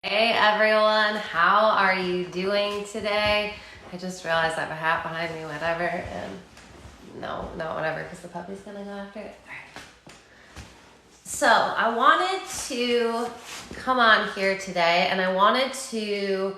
Hey everyone, how are you doing today? I just realized I have a hat behind me, whatever, and no, not whatever, because the puppy's gonna go after it. All right. So I wanted to come on here today and I wanted to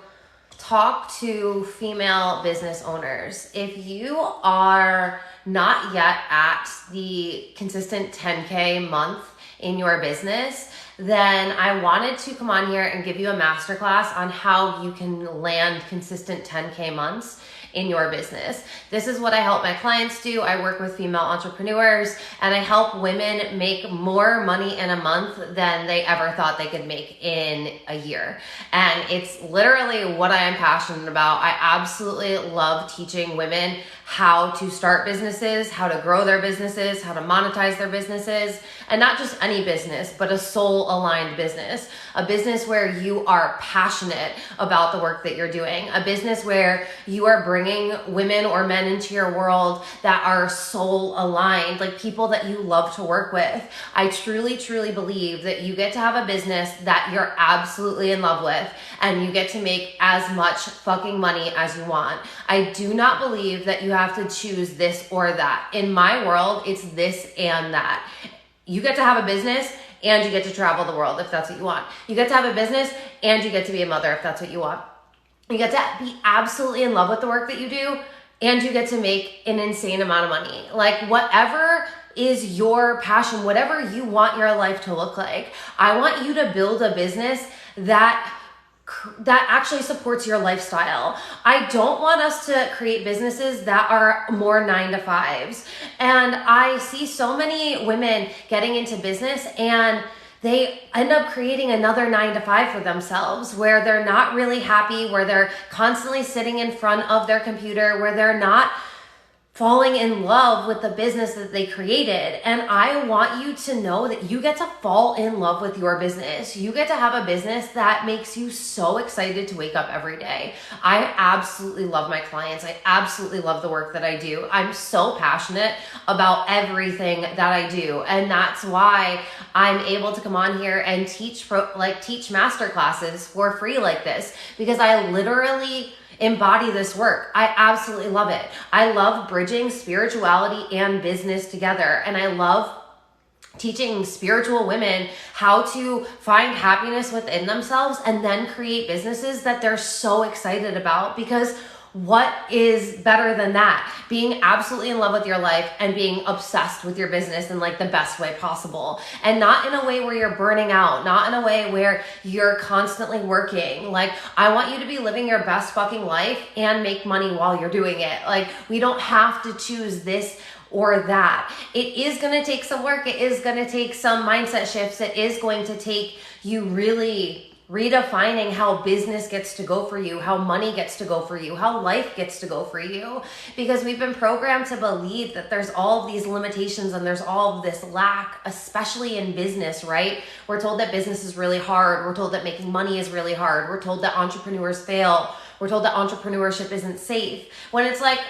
talk to female business owners. If you are not yet at the consistent 10K month in your business, then I wanted to come on here and give you a masterclass on how you can land consistent 10K months in your business. This is what I help my clients do. I work with female entrepreneurs and I help women make more money in a month than they ever thought they could make in a year. And it's literally what I am passionate about. I absolutely love teaching women how to start businesses, how to grow their businesses, how to monetize their businesses, and not just any business, but a soul-aligned business, a business where you are passionate about the work that you're doing, a business where you are bringing women or men into your world that are soul-aligned, like people that you love to work with. I truly, truly believe that you get to have a business that you're absolutely in love with, and you get to make as much fucking money as you want. I do not believe that you have to choose this or that. In my world, it's this and that. You get to have a business and you get to travel the world if that's what you want. You get to have a business and you get to be a mother if that's what you want. You get to be absolutely in love with the work that you do and you get to make an insane amount of money. Like whatever is your passion, whatever you want your life to look like, I want you to build a business that actually supports your lifestyle. I don't want us to create businesses that are more 9-to-5s. And I see so many women getting into business and they end up creating another 9-to-5 for themselves where they're not really happy, where they're constantly sitting in front of their computer, where they're not falling in love with the business that they created. And I want you to know that you get to fall in love with your business. You get to have a business that makes you so excited to wake up every day. I absolutely love my clients. I absolutely love the work that I do. I'm so passionate about everything that I do. And that's why I'm able to come on here and teach master classes for free like this, because I literally embody this work. I absolutely love it. I love bridging spirituality and business together. And I love teaching spiritual women how to find happiness within themselves and then create businesses that they're so excited about, because what is better than that? Being absolutely in love with your life and being obsessed with your business in like the best way possible. And not in a way where you're burning out, not in a way where you're constantly working. Like, I want you to be living your best fucking life and make money while you're doing it. Like, we don't have to choose this or that. It is going to take some work. It is going to take some mindset shifts. It is going to take you really redefining how business gets to go for you, how money gets to go for you, how life gets to go for you, because we've been programmed to believe that there's all of these limitations and there's all of this lack, especially in business, right? We're told that business is really hard. We're told that making money is really hard. We're told that entrepreneurs fail. We're told that entrepreneurship isn't safe. When it's like,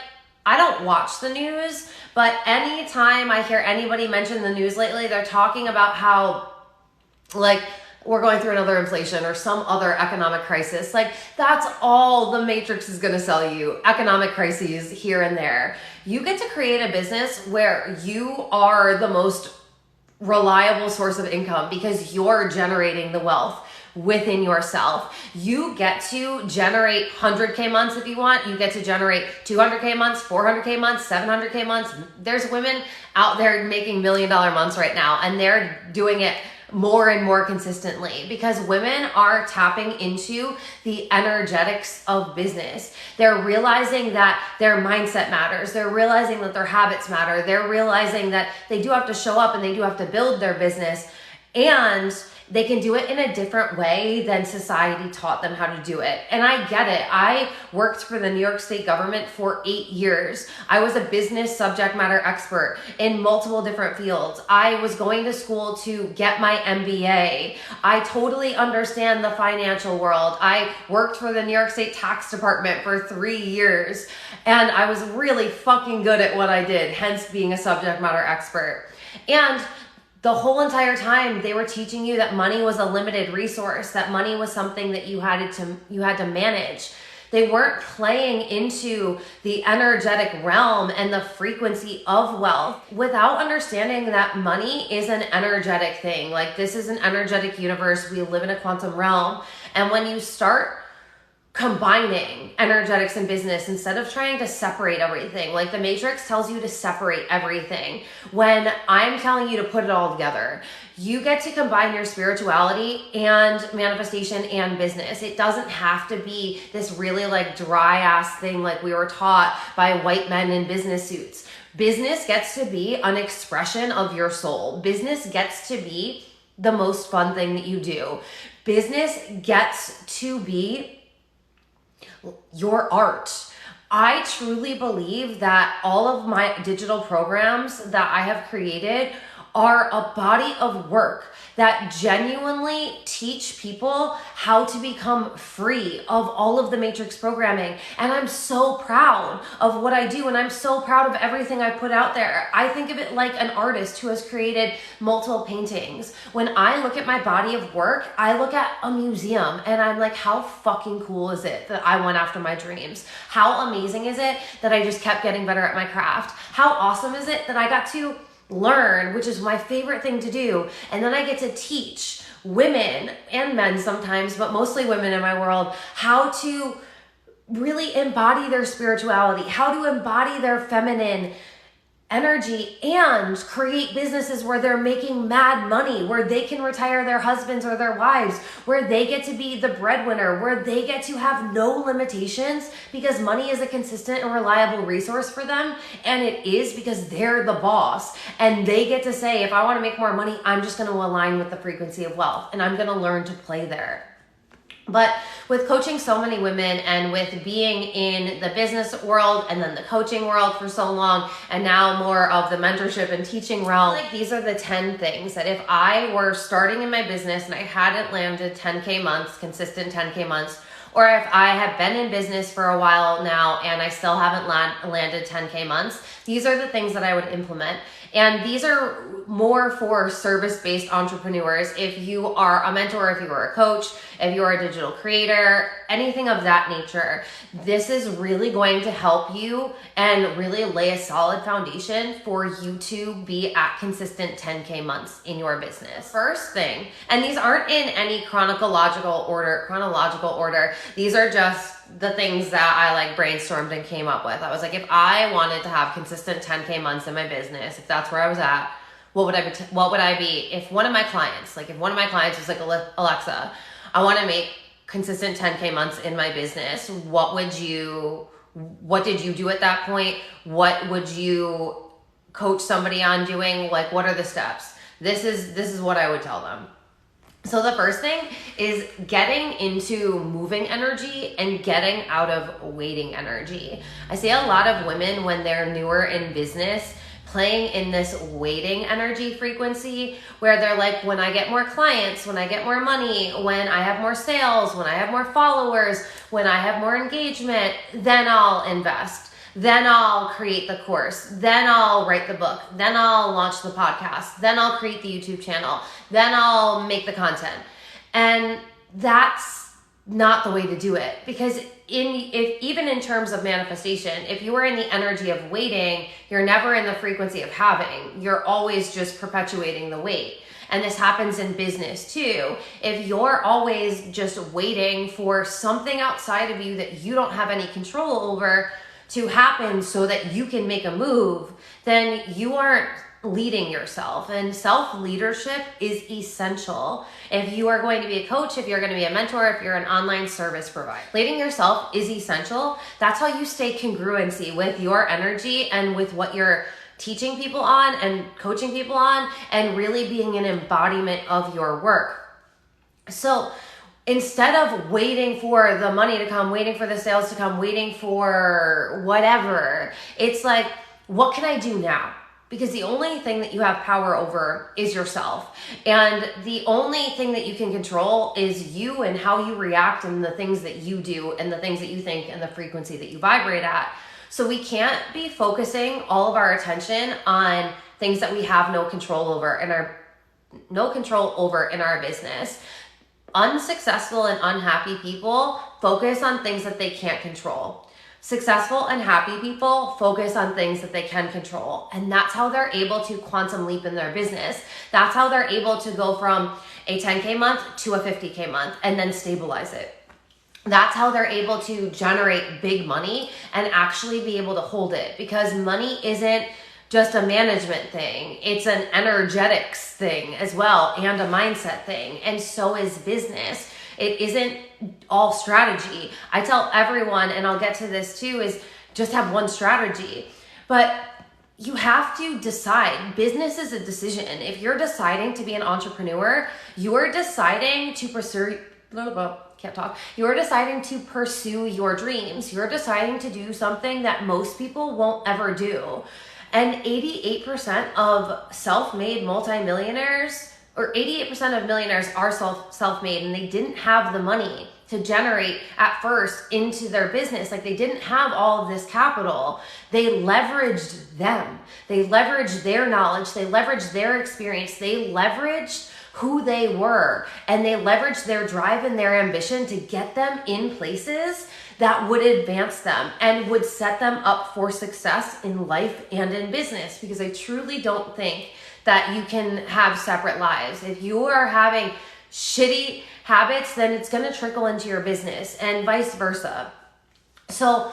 I don't watch the news, but anytime I hear anybody mention the news lately, they're talking about how like we're going through another inflation or some other economic crisis. Like, that's all the Matrix is going to sell you. Economic crises here and there. You get to create a business where you are the most reliable source of income because you're generating the wealth within yourself. You get to generate 100K months if you want. You get to generate 200K months, 400K months, 700K months. There's women out there making $1 million months right now, and they're doing it more and more consistently because women are tapping into the energetics of business. They're realizing that their mindset matters. They're realizing that their habits matter. They're realizing that they do have to show up and they do have to build their business, and they can do it in a different way than society taught them how to do it. And I get it. I worked for the New York State government for 8 years. I was a business subject matter expert in multiple different fields. I was going to school to get my MBA. I totally understand the financial world. I worked for the New York State Tax Department for 3 years, and I was really fucking good at what I did, hence being a subject matter expert. And The whole entire time they were teaching you that money was a limited resource, that money was something that you had to manage. They weren't playing into the energetic realm and the frequency of wealth without understanding that money is an energetic thing. Like, this is an energetic universe. We live in a quantum realm. And when you start combining energetics and business instead of trying to separate everything, like the Matrix tells you to separate everything, when I'm telling you to put it all together, you get to combine your spirituality and manifestation and business. It doesn't have to be this really like dry ass thing like we were taught by white men in business suits. Business gets to be an expression of your soul. Business gets to be the most fun thing that you do. Business gets to be your art. I truly believe that all of my digital programs that I have created are a body of work that genuinely teach people how to become free of all of the Matrix programming. And I'm so proud of what I do, and I'm so proud of everything I put out there. I think of it like an artist who has created multiple paintings. When I look at my body of work, I look at a museum and I'm like, how fucking cool is it that I went after my dreams? How amazing is it that I just kept getting better at my craft? How awesome is it that I got to learn, which is my favorite thing to do, and then I get to teach women and men sometimes, but mostly women in my world, how to really embody their spirituality, how to embody their feminine energy and create businesses where they're making mad money, where they can retire their husbands or their wives, where they get to be the breadwinner, where they get to have no limitations because money is a consistent and reliable resource for them. And it is because they're the boss and they get to say, if I want to make more money, I'm just going to align with the frequency of wealth and I'm going to learn to play there. But with coaching so many women and with being in the business world and then the coaching world for so long and now more of the mentorship and teaching realm, like these are the 10 things that if I were starting in my business and I hadn't landed 10K months, consistent 10K months, or if I have been in business for a while now and I still haven't landed 10K months, these are the things that I would implement. And these are more for service-based entrepreneurs. If you are a mentor, if you are a coach, if you are a digital creator, anything of that nature, this is really going to help you and really lay a solid foundation for you to be at consistent 10K months in your business. First thing, and these aren't in any chronological order. These are just the things that I like brainstormed and came up with. I was like, if I wanted to have consistent 10K months in my business, if that's where I was at, what would I be if one of my clients was like, Alexa, I want to make consistent 10K months in my business. What did you do at that point? What would you coach somebody on doing? Like, what are the steps? This is what I would tell them. So the first thing is getting into moving energy and getting out of waiting energy. I see a lot of women when they're newer in business playing in this waiting energy frequency where they're like, when I get more clients, when I get more money, when I have more sales, when I have more followers, when I have more engagement, then I'll invest. Then I'll create the course. Then I'll write the book. Then I'll launch the podcast. Then I'll create the YouTube channel. Then I'll make the content. And that's not the way to do it, because even in terms of manifestation, if you are in the energy of waiting, you're never in the frequency of having. You're always just perpetuating the wait. And this happens in business too. If you're always just waiting for something outside of you that you don't have any control over to happen so that you can make a move, then you aren't leading yourself. And self-leadership is essential. If you are going to be a coach, if you're going to be a mentor, if you're an online service provider, leading yourself is essential. That's how you stay congruency with your energy and with what you're teaching people on and coaching people on, and really being an embodiment of your work. So instead of waiting for the money to come, waiting for the sales to come, waiting for whatever, it's like, what can I do now? Because the only thing that you have power over is yourself. And the only thing that you can control is you and how you react and the things that you do and the things that you think and the frequency that you vibrate at. So we can't be focusing all of our attention on things that we have no control over and our control over in our business. Unsuccessful and unhappy people focus on things that they can't control. Successful and happy people focus on things that they can control. And that's how they're able to quantum leap in their business. That's how they're able to go from a 10K month to a 50K month and then stabilize it. That's how they're able to generate big money and actually be able to hold it, because money isn't just a management thing. It's an energetics thing as well, and a mindset thing. And so is business. It isn't all strategy. I tell everyone, and I'll get to this too, is just have one strategy. But you have to decide. Business is a decision. If you're deciding to be an entrepreneur, you're deciding to pursue, you're deciding to pursue your dreams. You're deciding to do something that most people won't ever do. And 88% of self-made multimillionaires, or 88% of millionaires are self-made, and they didn't have the money to generate at first into their business. Like, they didn't have all of this capital. They leveraged them. They leveraged their knowledge. They leveraged their experience. They leveraged who they were, and they leveraged their drive and their ambition to get them in places that would advance them and would set them up for success in life and in business. Because I truly don't think that you can have separate lives. If you are having shitty habits, then it's gonna trickle into your business, and vice versa. So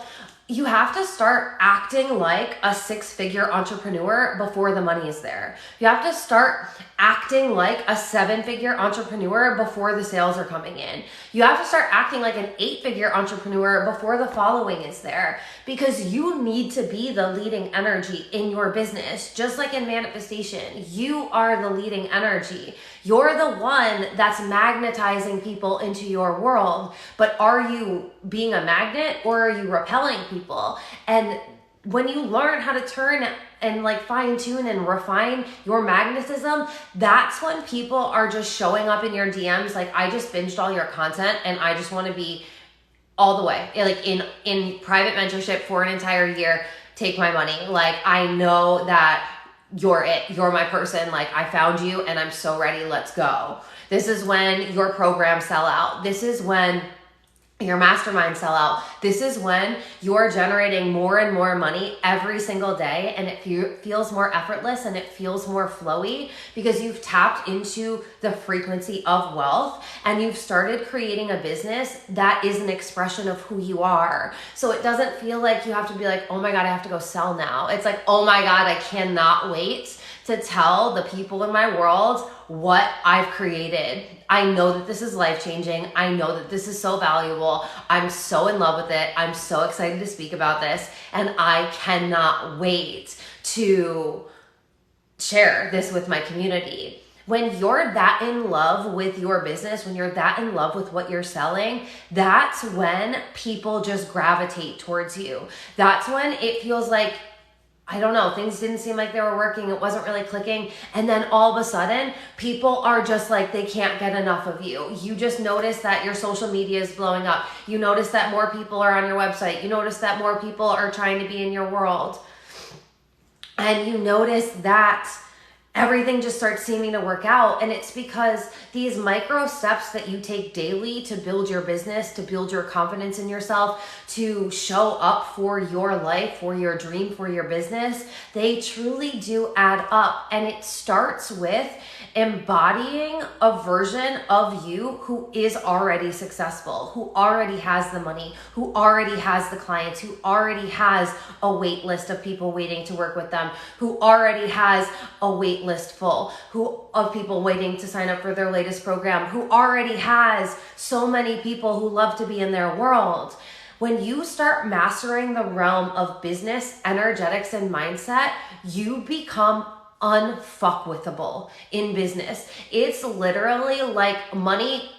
you have to start acting like a six-figure entrepreneur before the money is there. You have to start acting like a seven-figure entrepreneur before the sales are coming in. You have to start acting like an eight-figure entrepreneur before the following is there, because you need to be the leading energy in your business. Just like in manifestation, you are the leading energy. You're the one that's magnetizing people into your world. But are you being a magnet, or are you repelling people? And when you learn how to turn and like fine tune and refine your magnetism, that's when people are just showing up in your DMs like, I just binged all your content and I just want to be all the way, like in private mentorship for an entire year, take my money. Like, I know that you're it, you're my person. Like, I found you and I'm so ready, let's go. This is when your programs sell out. This is when your mastermind sell out. This is when you're generating more and more money every single day, and it feels more effortless and it feels more flowy, because you've tapped into the frequency of wealth and you've started creating a business that is an expression of who you are. So it doesn't feel like you have to be like, oh my God, I have to go sell now. It's like, oh my God, I cannot wait to tell the people in my world what I've created. I know that this is life-changing. I know that this is so valuable. I'm so in love with it. I'm so excited to speak about this. And I cannot wait to share this with my community. When you're that in love with your business, when you're that in love with what you're selling, that's when people just gravitate towards you. That's when it feels like, I don't know, things didn't seem like they were working. It wasn't really clicking. And then all of a sudden, people are just like, they can't get enough of you. You just notice that your social media is blowing up. You notice that more people are on your website. You notice that more people are trying to be in your world. And you notice that everything just starts seeming to work out. And it's because these micro steps that you take daily to build your business, to build your confidence in yourself, to show up for your life, for your dream, for your business, they truly do add up. And it starts with embodying a version of you who is already successful, who already has the money, who already has the clients, who already has a wait list of people waiting to work with them, who already has a wait list full of people waiting to sign up for their latest program, who already has so many people who love to be in their world. When you start mastering the realm of business, energetics, and mindset, you become unfuckwithable in business. It's literally like money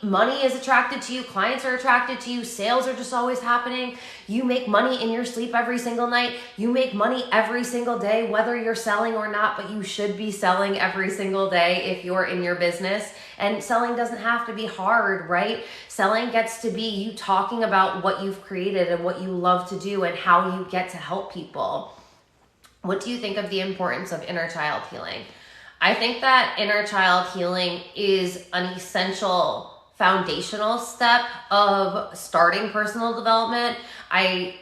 is attracted to you, clients are attracted to you, sales are just always happening. You make money in your sleep every single night. You make money every single day, whether you're selling or not, but you should be selling every single day if you're in your business. And selling doesn't have to be hard, right? Selling gets to be you talking about what you've created and what you love to do and how you get to help people. What do you think of the importance of inner child healing? I think that inner child healing is an essential foundational step of starting personal development. I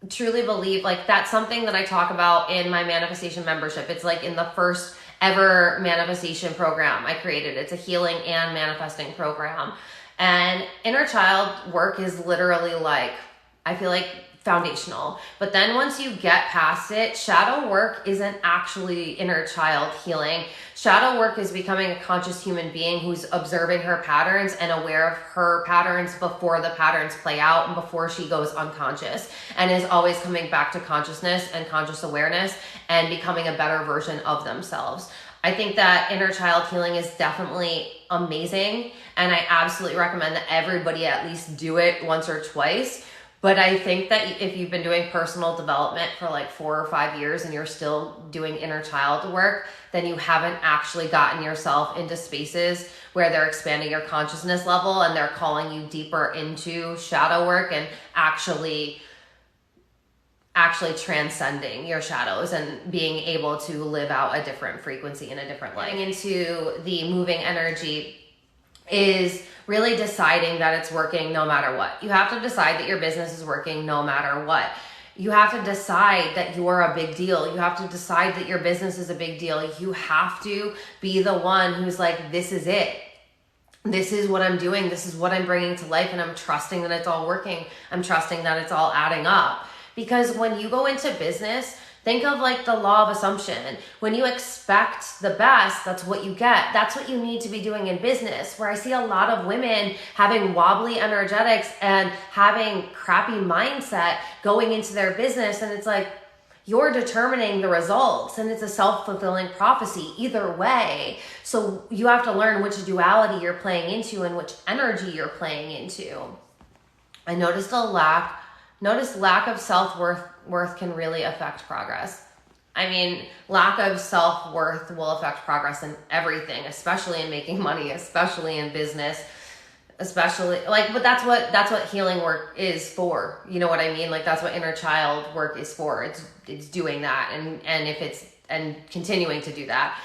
truly believe like that's something that I talk about in my manifestation membership. It's like in the first ever manifestation program I created. It's a healing and manifesting program. And inner child work is literally like, I feel like foundational. But then once you get past it, shadow work isn't actually inner child healing. Shadow work is becoming a conscious human being who's observing her patterns and aware of her patterns before the patterns play out and before she goes unconscious, and is always coming back to consciousness and conscious awareness and becoming a better version of themselves. I think that inner child healing is definitely amazing, and I absolutely recommend that everybody at least do it once or twice. But I think that if you've been doing personal development for like 4 or 5 years and you're still doing inner child work, then you haven't actually gotten yourself into spaces where they're expanding your consciousness level and they're calling you deeper into shadow work and actually transcending your shadows and being able to live out a different frequency in a different light. Getting into the moving energy is really deciding that it's working no matter what. You have to decide that your business is working no matter what. You have to decide that you're a big deal. You have to decide that your business is a big deal. You have to be the one who's like, this is it. This is what I'm doing. This is what I'm bringing to life. And I'm trusting that it's all working. I'm trusting that it's all adding up. Because when you go into business, think of like the law of assumption. When you expect the best, that's what you get. That's what you need to be doing in business. Where I see a lot of women having wobbly energetics and having crappy mindset going into their business. And it's like, you're determining the results, and it's a self-fulfilling prophecy either way. So you have to learn which duality you're playing into and which energy you're playing into. I noticed lack of self-worth can really affect progress. I mean, lack of self-worth will affect progress in everything, especially in making money, especially in business, especially like, but that's what healing work is for. You know what I mean? Like that's what inner child work is for. It's doing that and continuing to do that.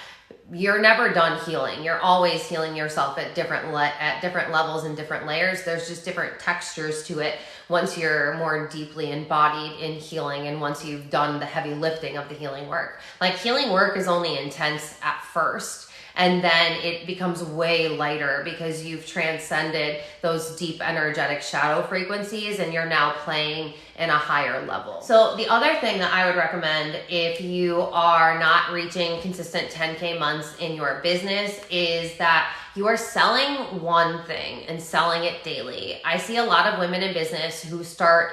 You're never done healing. You're always healing yourself at different levels and different layers. There's just different textures to it once you're more deeply embodied in healing and once you've done the heavy lifting of the healing work. Like healing work is only intense at first, and then it becomes way lighter because you've transcended those deep energetic shadow frequencies and you're now playing in a higher level. So the other thing that I would recommend if you are not reaching consistent 10K months in your business is that you are selling one thing and selling it daily. I see a lot of women in business who start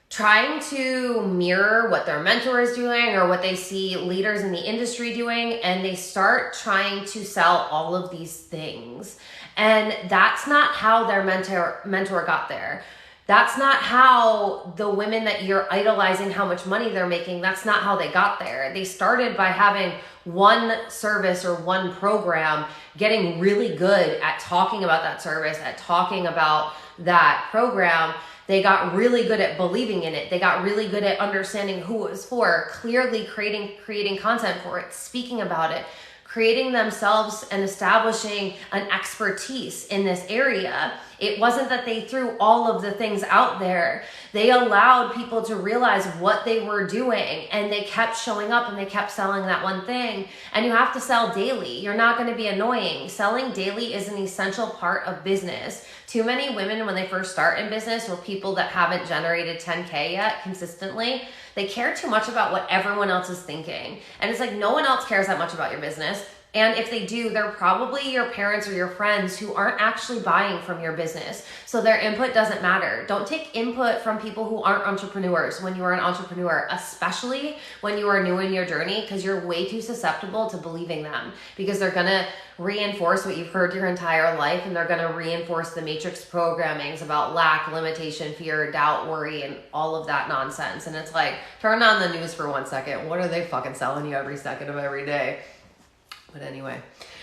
trying to mirror what their mentor is doing or what they see leaders in the industry doing, and they start trying to sell all of these things. And that's not how their mentor got there. That's not how the women that you're idolizing, how much money they're making, that's not how they got there. They started by having one service or one program, getting really good at talking about that service, at talking about that program. They got really good at believing in it. They got really good at understanding who it was for, clearly creating content for it, speaking about it, creating themselves and establishing an expertise in this area. It wasn't that they threw all of the things out there. They allowed people to realize what they were doing, and they kept showing up and they kept selling that one thing. And you have to sell daily. You're not going to be annoying. Selling daily is an essential part of business. Too many women, when they first start in business, or people that haven't generated 10K yet consistently, they care too much about what everyone else is thinking. And it's like, no one else cares that much about your business. And if they do, they're probably your parents or your friends who aren't actually buying from your business. So their input doesn't matter. Don't take input from people who aren't entrepreneurs when you are an entrepreneur, especially when you are new in your journey, because you're way too susceptible to believing them, because they're going to reinforce what you've heard your entire life, and they're going to reinforce the matrix programmings about lack, limitation, fear, doubt, worry, and all of that nonsense. And it's like, turn on the news for 1 second. What are they fucking selling you every second of every day? But anyway,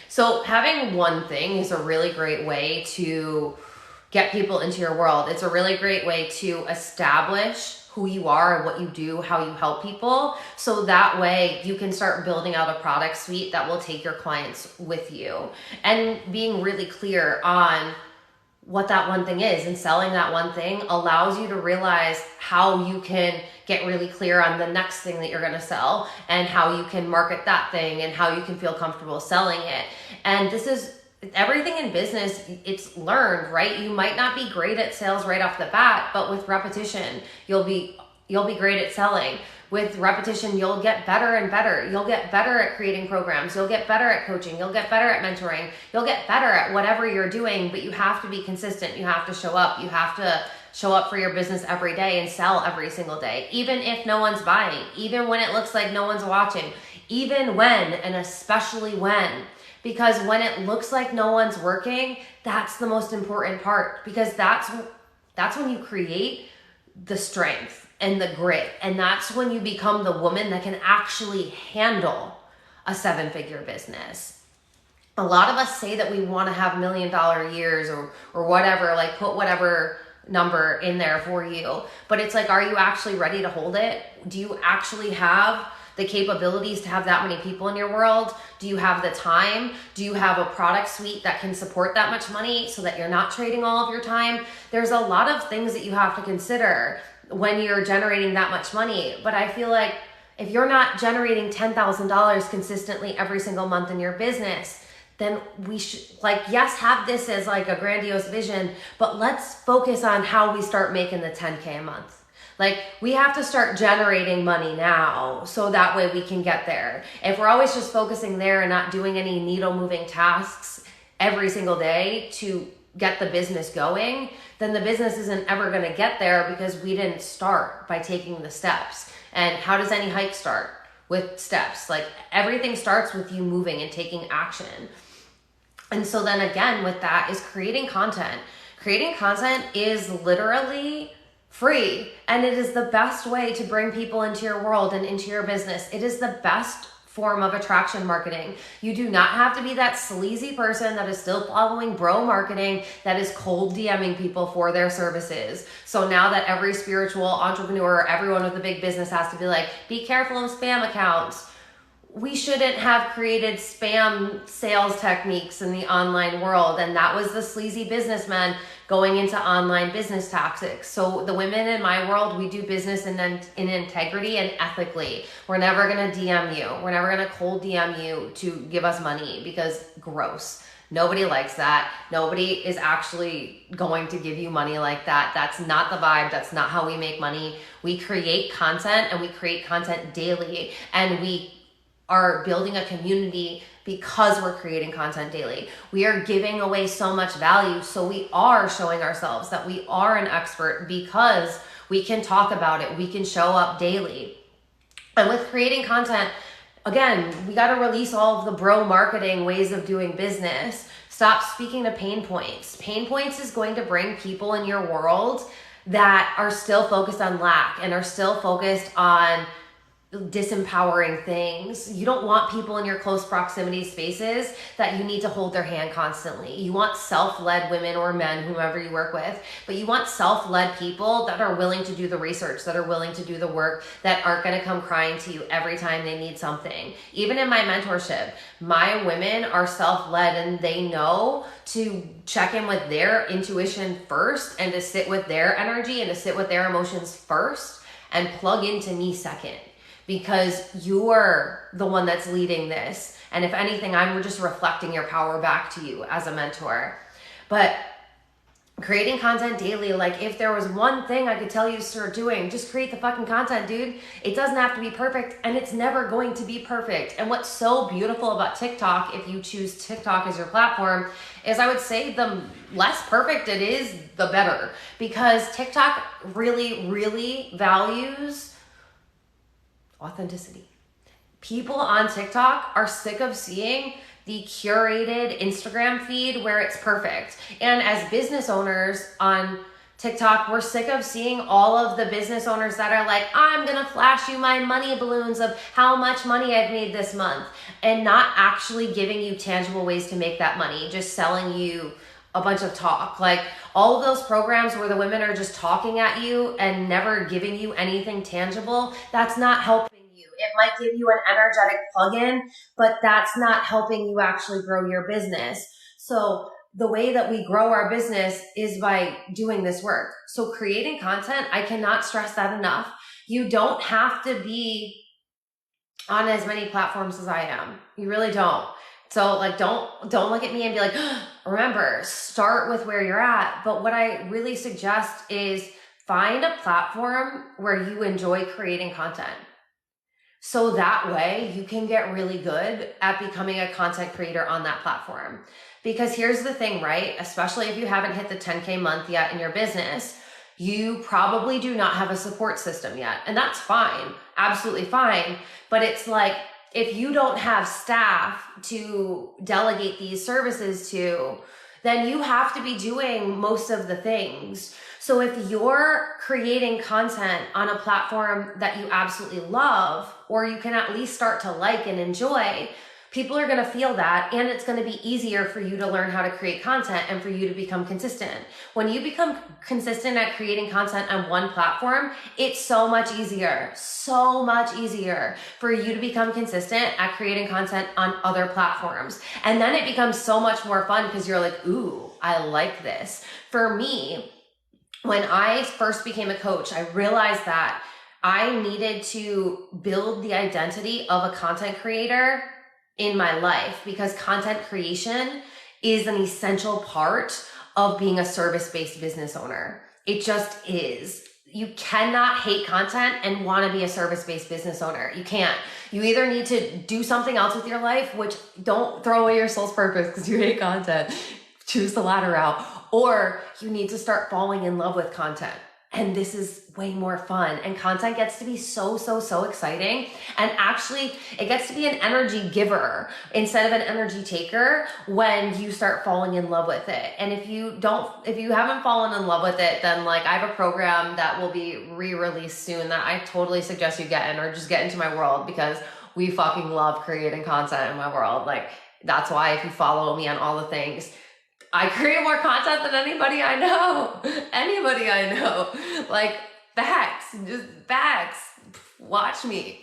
so having one thing is a really great way to get people into your world. It's a really great way to establish who you are and what you do, how you help people. So that way you can start building out a product suite that will take your clients with you, and being really clear on what that one thing is, and selling that one thing allows you to realize how you can get really clear on the next thing that you're going to sell, and how you can market that thing, and how you can feel comfortable selling it. And this is everything in business. It's learned, right? You might not be great at sales right off the bat, but with repetition, you'll be great at selling. With repetition, you'll get better and better. You'll get better at creating programs. You'll get better at coaching. You'll get better at mentoring. You'll get better at whatever you're doing, but you have to be consistent. You have to show up. You have to show up for your business every day and sell every single day, even if no one's buying, even when it looks like no one's watching, even when, and especially when. Because when it looks like no one's working, that's the most important part, because that's when you create the strength and the grit. And that's when you become the woman that can actually handle a 7-figure business. A lot of us say that we want to have $1 million years or whatever, like put whatever number in there for you. But it's like, are you actually ready to hold it? Do you actually have the capabilities to have that many people in your world? Do you have the time? Do you have a product suite that can support that much money so that you're not trading all of your time? There's a lot of things that you have to consider when you're generating that much money. But I feel like if you're not generating $10,000 consistently every single month in your business, then we should, like, yes, have this as like a grandiose vision, but let's focus on how we start making the 10K a month. Like, we have to start generating money now so that way we can get there. If we're always just focusing there and not doing any needle moving tasks every single day to get the business going, then the business isn't ever going to get there, because we didn't start by taking the steps. And how does any hike start? With steps. Like, everything starts with you moving and taking action. And so then again, with that is creating content. Creating content is literally free, and it is the best way to bring people into your world and into your business. It is the best form of attraction marketing. You do not have to be that sleazy person that is still following bro marketing, that is cold DMing people for their services. So now that every spiritual entrepreneur, everyone with a big business has to be like, be careful of spam accounts. We shouldn't have created spam sales techniques in the online world. And that was the sleazy businessmen going into online business tactics. So the women in my world, we do business in integrity and ethically. We're never going to DM you. We're never going to cold DM you to give us money, because gross. Nobody likes that. Nobody is actually going to give you money like that. That's not the vibe. That's not how we make money. We create content, and we create content daily, and we are building a community because we're creating content daily. We are giving away so much value. So we are showing ourselves that we are an expert because we can talk about it. We can show up daily. And with creating content, again, we got to release all of the bro marketing ways of doing business. Stop speaking to pain points. Pain points is going to bring people in your world that are still focused on lack and are still focused on disempowering things. You don't want people in your close proximity spaces that you need to hold their hand constantly. You want self-led women or men, whomever you work with, but you want self-led people that are willing to do the research, that are willing to do the work, that aren't going to come crying to you every time they need something. Even in my mentorship, my women are self-led, and they know to check in with their intuition first, and to sit with their energy and to sit with their emotions first, and plug into me second. Because you're the one that's leading this. And if anything, I'm just reflecting your power back to you as a mentor. But creating content daily, like, if there was one thing I could tell you to start doing, just create the fucking content, dude. It doesn't have to be perfect, and it's never going to be perfect. And what's so beautiful about TikTok, if you choose TikTok as your platform, is I would say the less perfect it is, the better. Because TikTok really, really values authenticity. People on TikTok are sick of seeing the curated Instagram feed where it's perfect. And as business owners on TikTok, we're sick of seeing all of the business owners that are like, I'm gonna flash you my money balloons of how much money I've made this month, and not actually giving you tangible ways to make that money, just selling you a bunch of talk. Like all of those programs where the women are just talking at you and never giving you anything tangible, that's not helping you. It might give you an energetic plug-in, but that's not helping you actually grow your business. So the way that we grow our business is by doing this work. So creating content, I cannot stress that enough. You don't have to be on as many platforms as I am. You really don't. So like, don't look at me and be like, remember, start with where you're at. But what I really suggest is find a platform where you enjoy creating content. So that way you can get really good at becoming a content creator on that platform. Because here's the thing, right? Especially if you haven't hit the 10K month yet in your business, you probably do not have a support system yet. And that's fine, absolutely fine. But it's like, if you don't have staff to delegate these services to, then you have to be doing most of the things. So if you're creating content on a platform that you absolutely love, or you can at least start to like and enjoy, people are going to feel that, and it's going to be easier for you to learn how to create content and for you to become consistent. When you become consistent at creating content on one platform, it's so much easier for you to become consistent at creating content on other platforms. And then it becomes so much more fun because you're like, ooh, I like this. For me, when I first became a coach, I realized that I needed to build the identity of a content creator in my life, because content creation is an essential part of being a service-based business owner. It just is. You cannot hate content and want to be a service-based business owner. You can't. You either need to do something else with your life, which don't throw away your soul's purpose because you hate content. Choose the latter route. Or you need to start falling in love with content. And this is way more fun. And content gets to be so exciting. And actually, it gets to be an energy giver instead of an energy taker when you start falling in love with it. And if you haven't fallen in love with it, then like I have a program that will be re-released soon that I totally suggest you get in, or just get into my world, because we fucking love creating content in my world. Like that's why if you follow me on all the things, I create more content than anybody I know. Like just facts. Watch me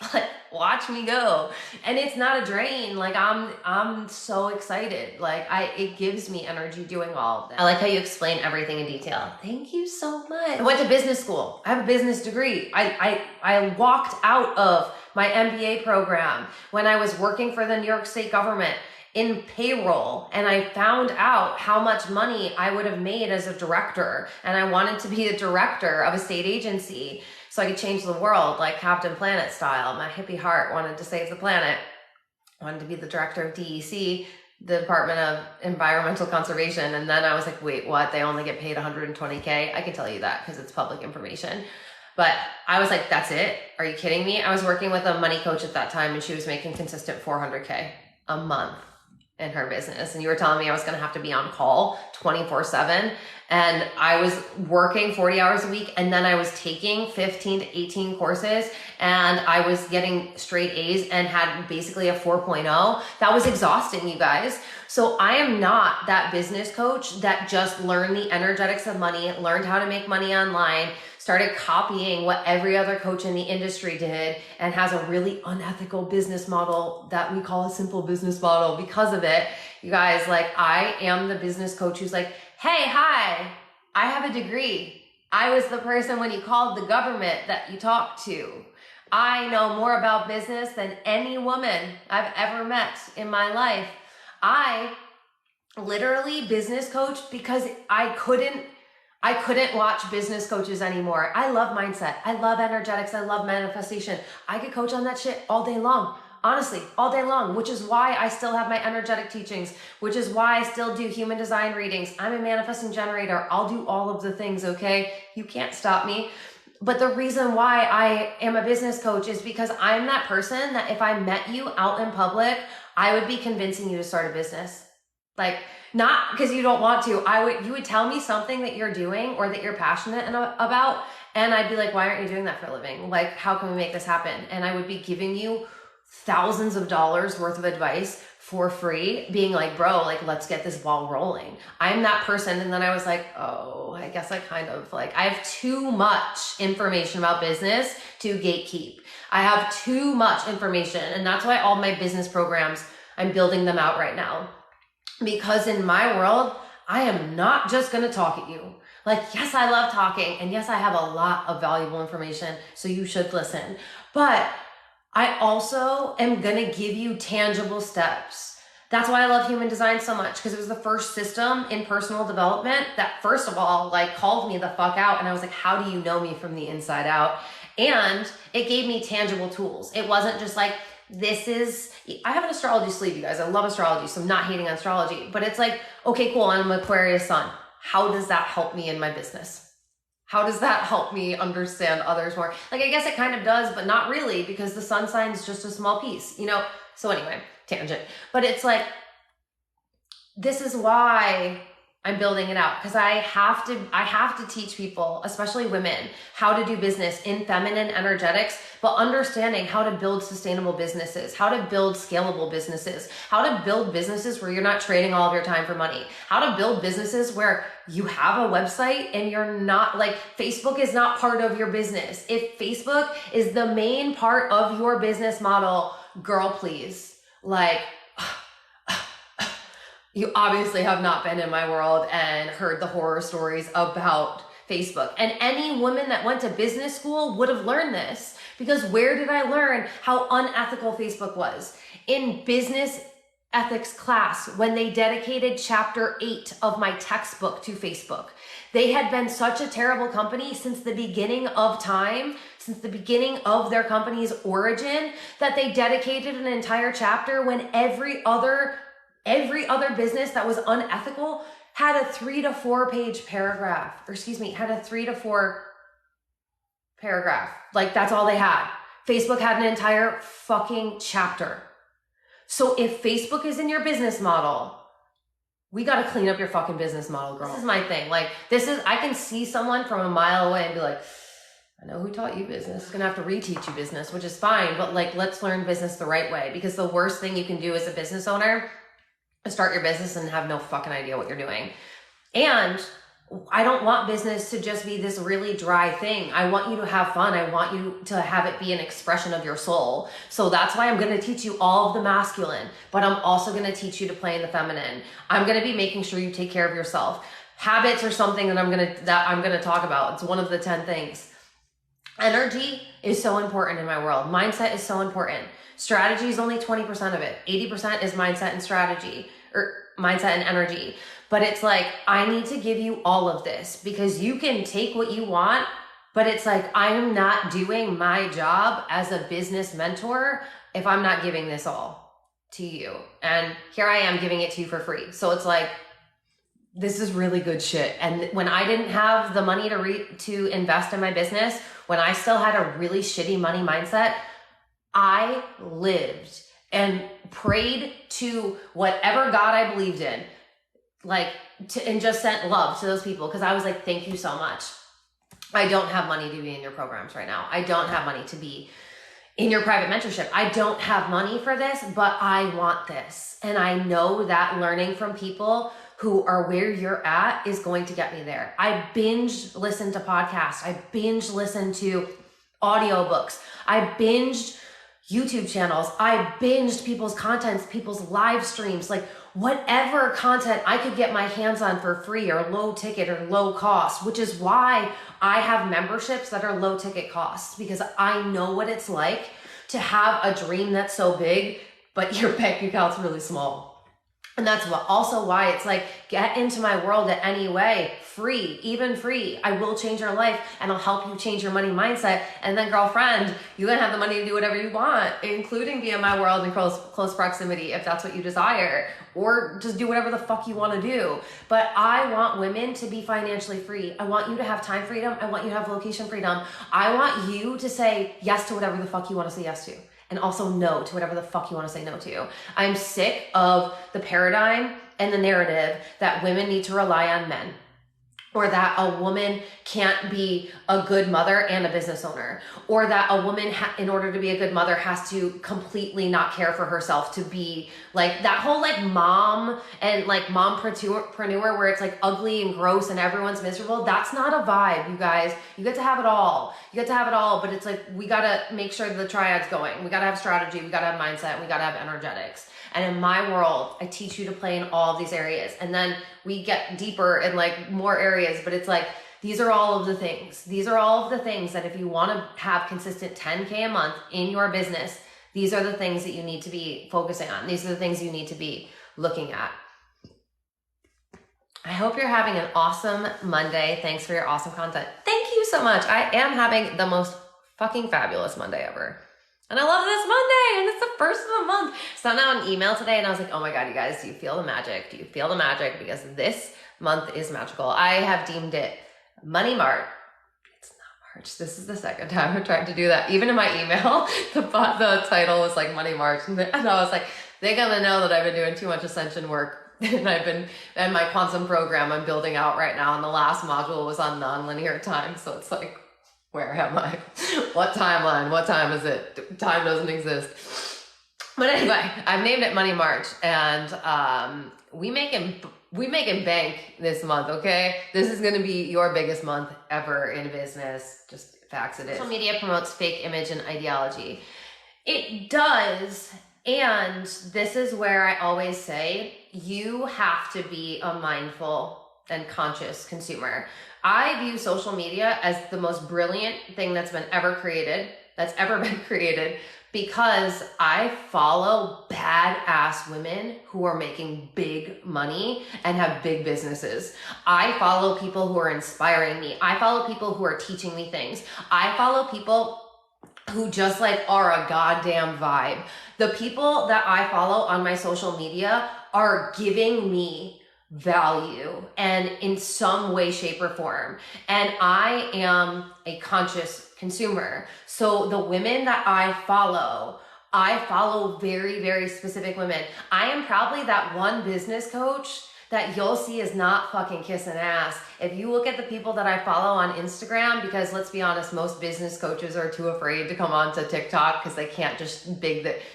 go. And it's not a drain. Like I'm so excited. Like it gives me energy doing all of that. I like how you explain everything in detail. Thank you so much. I went to business school. I have a business degree. I walked out of my MBA program when I was working for the New York State government in payroll, and I found out how much money I would have made as a director, and I wanted to be the director of a state agency so I could change the world like Captain Planet style. My hippie heart wanted to save the planet. I wanted to be the director of DEC, the Department of Environmental Conservation, and then I was like, wait, what? They only get paid $120K? I can tell you that because it's public information. But I was like, that's it? Are you kidding me? I was working with a money coach at that time, and she was making consistent $400K a month in her business. And you were telling me I was going to have to be on call 24/7. And I was working 40 hours a week. And then I was taking 15 to 18 courses, and I was getting straight A's and had basically a 4.0. That was exhausting, you guys. So I am not that business coach that just learned the energetics of money, learned how to make money online, started copying what every other coach in the industry did, and has a really unethical business model that we call a simple business model because of it. You guys, like I am the business coach who's like, hey, hi, I have a degree. I was the person when you called the government that you talked to. I know more about business than any woman I've ever met in my life. I literally business coach because I couldn't watch business coaches anymore. I love mindset. I love energetics. I love manifestation. I could coach on that shit all day long. Honestly, all day long, which is why I still have my energetic teachings, which is why I still do human design readings. I'm a manifesting generator. I'll do all of the things, okay? You can't stop me. But the reason why I am a business coach is because I'm that person that if I met you out in public, I would be convincing you to start a business. Like, not because you don't want to. You would tell me something that you're doing or that you're passionate about, and I'd be like, why aren't you doing that for a living? Like, how can we make this happen? And I would be giving you thousands of dollars worth of advice for free, being like, bro, like, let's get this ball rolling. I'm that person. And then I was like, oh, I guess I kind of like, I have too much information about business to gatekeep. I have too much information. And that's why all my business programs, I'm building them out right now. Because in my world, I am not just going to talk at you. Like, yes, I love talking. And yes, I have a lot of valuable information. So you should listen. But I also am going to give you tangible steps. That's why I love human design so much, because it was the first system in personal development that, first of all, like, called me the fuck out. And I was like, how do you know me from the inside out? And it gave me tangible tools. It wasn't just like, I have an astrology sleeve, you guys. I love astrology, so I'm not hating on astrology. But it's like, okay, cool, I'm an Aquarius sun. How does that help me in my business? How does that help me understand others more? Like, I guess it kind of does, but not really, because the sun sign is just a small piece, you know? So anyway, tangent. But it's like, this is why I'm building it out, because I have to teach people, especially women, how to do business in feminine energetics, but understanding how to build sustainable businesses, how to build scalable businesses, how to build businesses where you're not trading all of your time for money, how to build businesses where you have a website and you're not, like, Facebook is not part of your business. If Facebook is the main part of your business model, girl, please, like, you obviously have not been in my world and heard the horror stories about Facebook. And any woman that went to business school would have learned this, because where did I learn how unethical Facebook was? In business ethics class, when they dedicated chapter 8 of my textbook to Facebook. They had been such a terrible company since the beginning of time, since the beginning of their company's origin, that they dedicated an entire chapter when every other business that was unethical had a 3 to 4 page paragraph, had a 3 to 4 paragraph. Like, that's all they had. Facebook had an entire fucking chapter. So if Facebook is in your business model, we got to clean up your fucking business model, girl. This is my thing. Like, I can see someone from a mile away and be like, I know who taught you business. Gonna have to reteach you business, which is fine. But like, let's learn business the right way, because the worst thing you can do as a business owner is start your business and have no fucking idea what you're doing. And I don't want business to just be this really dry thing. I want you to have fun. I want you to have it be an expression of your soul. So that's why I'm going to teach you all of the masculine, but I'm also going to teach you to play in the feminine. I'm going to be making sure you take care of yourself. Habits are something that I'm going to talk about. It's one of the 10 things. Energy is so important in my world. Mindset is so important. Strategy is only 20% of it. 80% is mindset and strategy, or mindset and energy. But it's like, I need to give you all of this, because you can take what you want, but it's like, I'm not doing my job as a business mentor if I'm not giving this all to you. And here I am giving it to you for free. So it's like, this is really good shit. And when I didn't have the money to invest in my business, when I still had a really shitty money mindset, I lived and prayed to whatever God I believed in, and just sent love to those people, because I was like, thank you so much. I don't have money to be in your programs right now. I don't have money to be in your private mentorship. I don't have money for this, but I want this. And I know that learning from people who are where you're at is going to get me there. I binge listen to podcasts. I binge listen to audiobooks. I binged YouTube channels. I binged people's contents, people's live streams, like whatever content I could get my hands on for free or low ticket or low cost, which is why I have memberships that are low ticket costs, because I know what it's like to have a dream that's so big, but your bank account's really small. And that's also why it's like, get into my world at any way, free, even free. I will change your life and I'll help you change your money mindset. And then, girlfriend, you're gonna have the money to do whatever you want, including be in my world in close proximity if that's what you desire, or just do whatever the fuck you wanna do. But I want women to be financially free. I want you to have time freedom. I want you to have location freedom. I want you to say yes to whatever the fuck you wanna say yes to, and also no to whatever the fuck you want to say no to. I'm sick of the paradigm and the narrative that women need to rely on men. or that a woman can't be a good mother and a business owner, or that a woman, in order to be a good mother, has to completely not care for herself to be like that whole like mom and like mompreneur where it's like ugly and gross and everyone's miserable. That's not a vibe, you guys. You get to have it all. You get to have it all, but it's like we gotta make sure the triad's going. We gotta have strategy, we gotta have mindset, we gotta have energetics. And in my world, I teach you to play in all of these areas. And then we get deeper in like more areas, but it's like, these are all of the things. These are all of the things that if you want to have consistent 10K a month in your business, these are the things that you need to be focusing on. These are the things you need to be looking at. I hope you're having an awesome Monday. Thanks for your awesome content. Thank you so much. I am having the most fucking fabulous Monday ever. And I love this Monday, and it's the first of the month. Sent out an email today, and I was like, oh my God, you guys, do you feel the magic? Do you feel the magic? Because this month is magical. I have deemed it Money March. It's not March. This is the second time I've tried to do that. Even in my email, the title was like Money March, and I was like, they're gonna know that I've been doing too much ascension work. And my quantum program I'm building out right now, and the last module was on nonlinear time. So it's like, where am I? What timeline? What time is it? Time doesn't exist. But anyway, I've named it Money March, and we making bank this month, okay? This is gonna be your biggest month ever in business. Just facts it is. Social media promotes fake image and ideology. It does, and this is where I always say, you have to be a mindful and conscious consumer. I view social media as the most brilliant thing that's ever been created, because I follow badass women who are making big money and have big businesses. I follow people who are inspiring me. I follow people who are teaching me things. I follow people who just like are a goddamn vibe. The people that I follow on my social media are giving me value and in some way, shape, or form. And I am a conscious consumer. So the women that I follow very, very specific women. I am probably that one business coach that you'll see is not fucking kissing ass. If you look at the people that I follow on Instagram, because let's be honest, most business coaches are too afraid to come on to TikTok because they can't just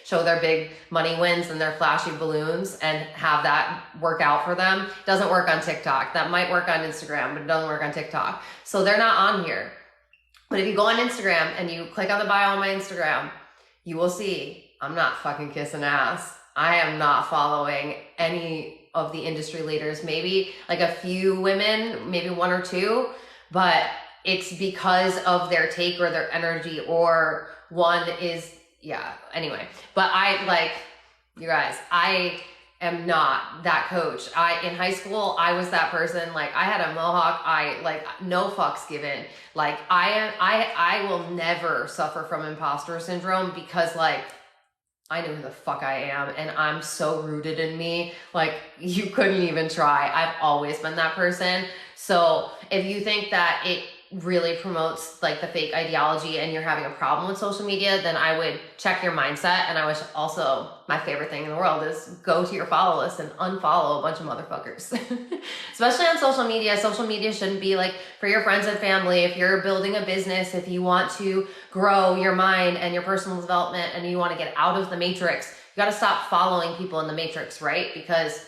show their big money wins and their flashy balloons and have that work out for them. It doesn't work on TikTok. That might work on Instagram, but it doesn't work on TikTok. So they're not on here. But if you go on Instagram and you click on the bio on my Instagram, you will see I'm not fucking kissing ass. I am not following any of the industry leaders, maybe like a few women, maybe one or two, but it's because of their take or their energy, or one is, yeah, anyway. But you guys, I am not that coach. In high school, I was that person. Like, I had a mohawk. No fucks given. Like, I will never suffer from imposter syndrome, because I know who the fuck I am, and I'm so rooted in me. Like, you couldn't even try. I've always been that person. So if you think that it really promotes like the fake ideology and you're having a problem with social media, then I would check your mindset. And I wish also, my favorite thing in the world is go to your follow list and unfollow a bunch of motherfuckers. Especially on social media. Social media shouldn't be like for your friends and family. If you're building a business, if you want to grow your mind and your personal development and you want to get out of the matrix, you got to stop following people in the matrix, right? Because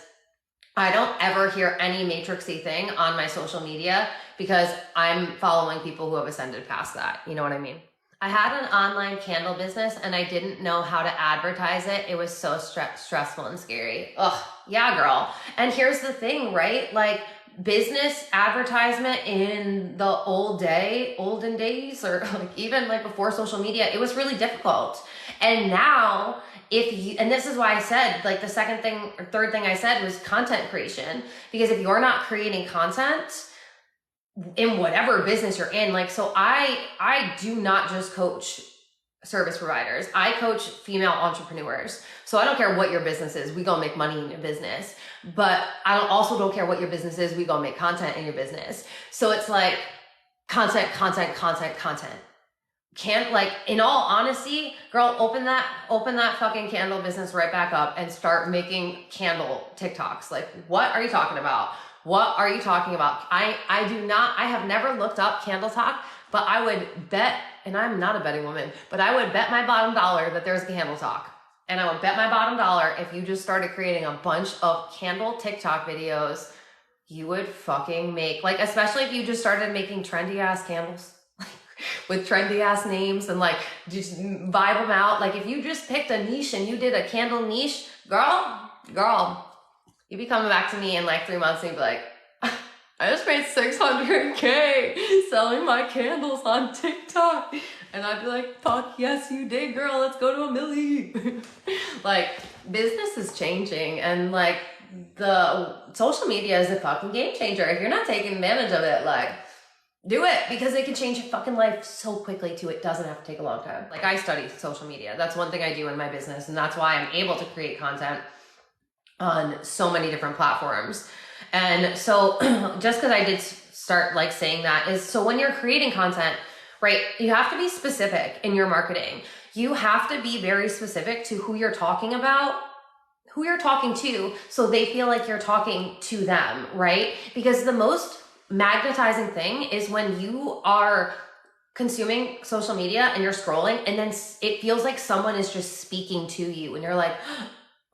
I don't ever hear any matrixy thing on my social media, because I'm following people who have ascended past that. You know what I mean? I had an online candle business and I didn't know how to advertise it. It was so stressful and scary. Ugh, yeah, girl. And here's the thing, right? Like, business advertisement in the olden days, or like even like before social media, it was really difficult. And now, and this is why I said, like, the second thing or third thing I said was content creation. Because if you're not creating content in whatever business you're in, like, so I do not just coach service providers. I coach female entrepreneurs. So I don't care what your business is. We gonna make money in your business. But I also don't care what your business is. We gonna make content in your business. So it's like content. Can't, like, in all honesty, girl, open that fucking candle business right back up and start making candle TikToks. Like, what are you talking about? What are you talking about? I have never looked up Candle Talk, but I would bet, and I'm not a betting woman, but I would bet my bottom dollar that there's Candle Talk. And I would bet my bottom dollar if you just started creating a bunch of candle TikTok videos, you would fucking make, like, especially if you just started making trendy ass candles with trendy ass names and like just vibe them out. Like if you just picked a niche and you did a candle niche, girl, you'd be coming back to me in like 3 months and you'd be like, I just made 600K selling my candles on TikTok. And I'd be like, fuck yes you did, girl, let's go to 1 million. Like business is changing, and like the social media is a fucking game changer. If you're not taking advantage of it, like do it, because it can change your fucking life so quickly too. It doesn't have to take a long time. Like I study social media. That's one thing I do in my business, and that's why I'm able to create content on so many different platforms. And so just because I did start like saying that is, so when you're creating content, right, you have to be specific in your marketing. You have to be very specific to who you're talking about, who you're talking to, so they feel like you're talking to them, right? Because the most magnetizing thing is when you are consuming social media and you're scrolling and then it feels like someone is just speaking to you and you're like,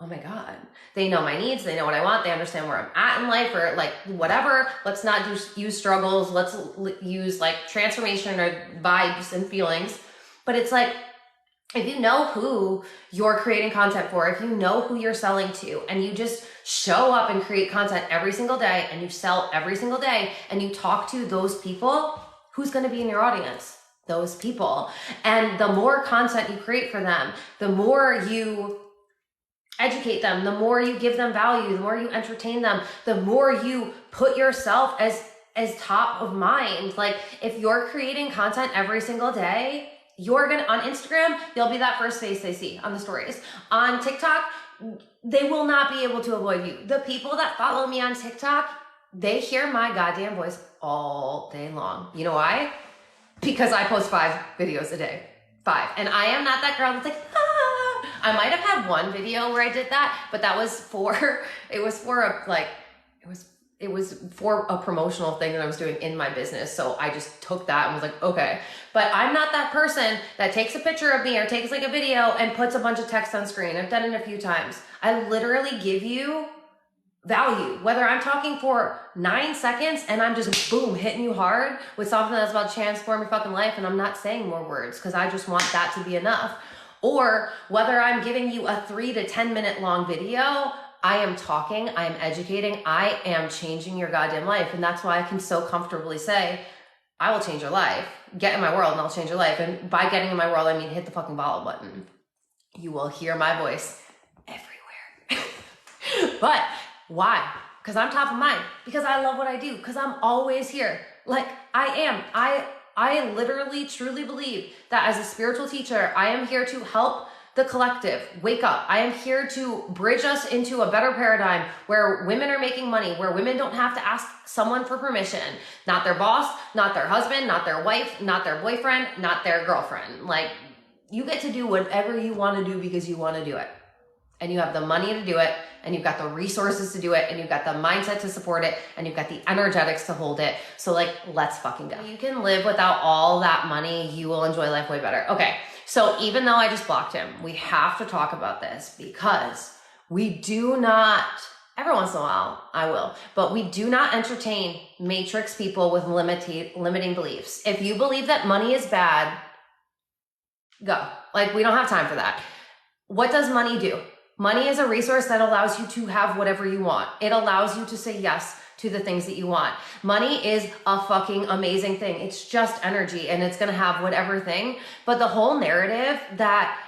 oh my God, they know my needs, they know what I want, they understand where I'm at in life, or like whatever. Let's not use struggles, let's use like transformation or vibes and feelings. But it's like, if you know who you're creating content for, if you know who you're selling to, and you just show up and create content every single day and you sell every single day and you talk to those people, who's going to be in your audience? Those people. And the more content you create for them, the more you educate them, the more you give them value, the more you entertain them, the more you put yourself as top of mind. Like if you're creating content every single day, you're gonna, on Instagram, you'll be that first face they see on the stories. On TikTok, they will not be able to avoid you. The people that follow me on TikTok, they hear my goddamn voice all day long. You know why? Because I post 5 videos a day. 5. And I am not that girl that's like, I might have had one video where I did that, but that was for, it was for a promotional thing that I was doing in my business. So I just took that and was like, okay. But I'm not that person that takes a picture of me or takes like a video and puts a bunch of text on screen. I've done it a few times. I literally give you value, whether I'm talking for 9 seconds and I'm just boom, hitting you hard with something that's about to transform your fucking life. And I'm not saying more words because I just want that to be enough. Or whether I'm giving you a 3 to 10 minute long video, I am talking, I am educating, I am changing your goddamn life. And that's why I can so comfortably say, I will change your life. Get in my world and I'll change your life. And by getting in my world, I mean hit the fucking follow button. You will hear my voice everywhere. But why? Because I'm top of mind. Because I love what I do. Because I'm always here. Like I am. I literally truly believe that as a spiritual teacher, I am here to help the collective wake up. I am here to bridge us into a better paradigm where women are making money, where women don't have to ask someone for permission, not their boss, not their husband, not their wife, not their boyfriend, not their girlfriend. Like you get to do whatever you want to do because you want to do it. And you have the money to do it, and you've got the resources to do it, and you've got the mindset to support it, and you've got the energetics to hold it. So like, let's fucking go. You can live without all that money. You will enjoy life way better. Okay. So even though I just blocked him, we have to talk about this because we do not, every once in a while, I will, but we do not entertain matrix people with limiting beliefs. If you believe that money is bad, go. Like, we don't have time for that. What does money do? Money is a resource that allows you to have whatever you want. It allows you to say yes to the things that you want. Money is a fucking amazing thing. It's just energy and it's going to have whatever thing. But the whole narrative that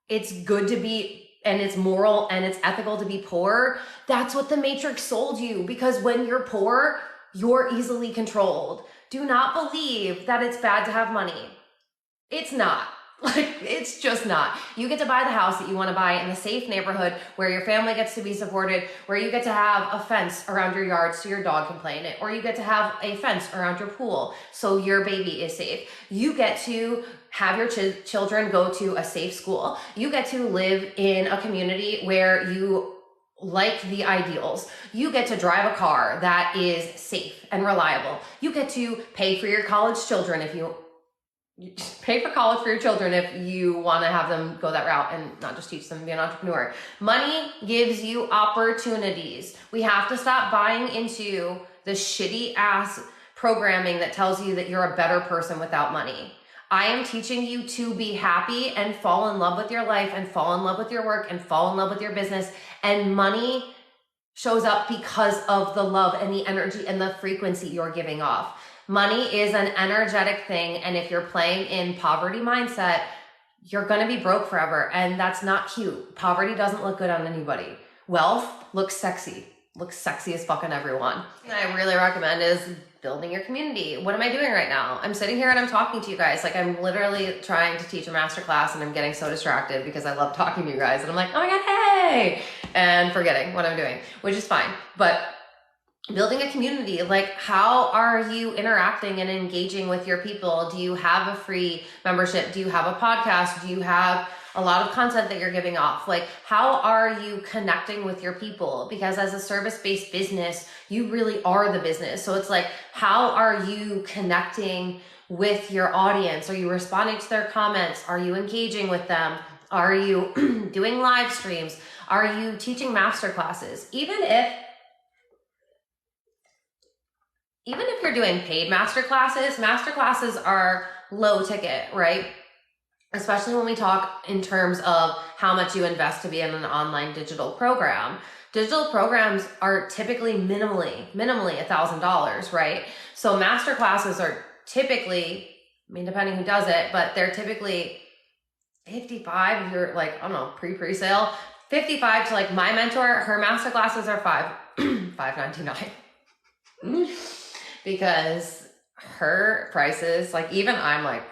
it's good to be and it's moral and it's ethical to be poor, that's what the Matrix sold you. Because when you're poor, you're easily controlled. Do not believe that it's bad to have money. It's not. Like, it's just not. You get to buy the house that you want to buy in a safe neighborhood where your family gets to be supported, where you get to have a fence around your yard so your dog can play in it, or you get to have a fence around your pool so your baby is safe. You get to have your children go to a safe school. You get to live in a community where you like the ideals. You get to drive a car that is safe and reliable. You get to pay for your college children if you pay for college for your children if you want to have them go that route and not just teach them to be an entrepreneur. Money gives you opportunities. We have to stop buying into the shitty ass programming that tells you that you're a better person without money. I am teaching you to be happy and fall in love with your life and fall in love with your work and fall in love with your business. And money shows up because of the love and the energy and the frequency you're giving off. Money is an energetic thing. And if you're playing in poverty mindset, you're going to be broke forever. And that's not cute. Poverty doesn't look good on anybody. Wealth looks sexy as fucking everyone. And I really recommend is building your community. What am I doing right now? I'm sitting here and I'm talking to you guys. Like I'm literally trying to teach a masterclass and I'm getting so distracted because I love talking to you guys. And I'm like, oh my God, hey, and forgetting what I'm doing, which is fine. But building a community, like how are you interacting and engaging with your people? Do you have a free membership? Do you have a podcast? Do you have a lot of content that you're giving off? Like, how are you connecting with your people? Because as a service-based business, you really are the business. So it's like, how are you connecting with your audience? Are you responding to their comments? Are you engaging with them? Are you doing live streams? Are you teaching masterclasses? Even if you're doing paid masterclasses are low ticket, right? Especially when we talk in terms of how much you invest to be in an online digital program. Digital programs are typically minimally $1,000, right? So masterclasses are typically, I mean, depending who does it, but they're typically 55 if you're like, I don't know, pre-sale. 55 to like my mentor, her masterclasses are $5.99. Because her prices, like even I'm like,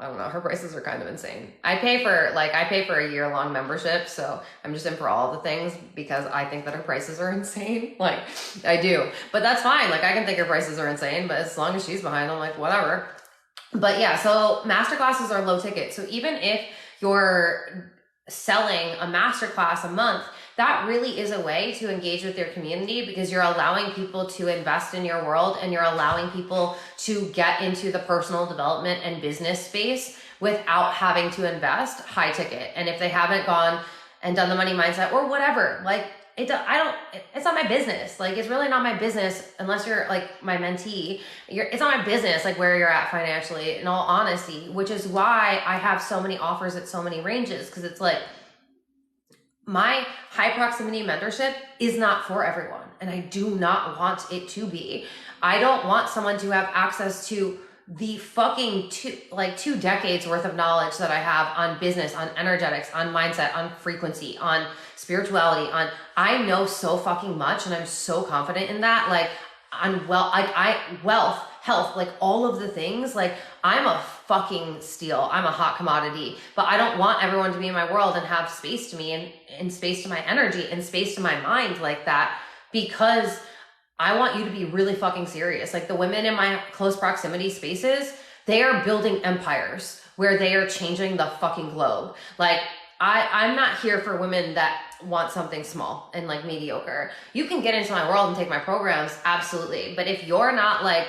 I don't know, her prices are kind of insane. I pay for a year-long membership, so I'm just in for all the things because I think that her prices are insane. Like, I do. But that's fine. Like, I can think her prices are insane, but as long as she's behind, I'm like, whatever. But yeah, so masterclasses are low ticket. So even if you're selling a masterclass a month, that really is a way to engage with your community because you're allowing people to invest in your world and you're allowing people to get into the personal development and business space without having to invest high ticket. And if they haven't gone and done the money mindset or whatever, like it's not my business. Like, it's really not my business unless you're like my mentee. It's not my business, like where you're at financially, in all honesty, which is why I have so many offers at so many ranges. Cause it's like, my high proximity mentorship is not for everyone. And I do not want it to be. I don't want someone to have access to the fucking 2 decades worth of knowledge that I have on business, on energetics, on mindset, on frequency, on spirituality, I know so fucking much and I'm so confident in that. Like on wealth, health, like all of the things, like I'm a fucking steal. I'm a hot commodity, but I don't want everyone to be in my world and have space to me and space to my energy and space to my mind like that, because I want you to be really fucking serious. Like the women in my close proximity spaces, they are building empires where they are changing the fucking globe. Like I'm not here for women that want something small and like mediocre. You can get into my world and take my programs, absolutely. But if you're not like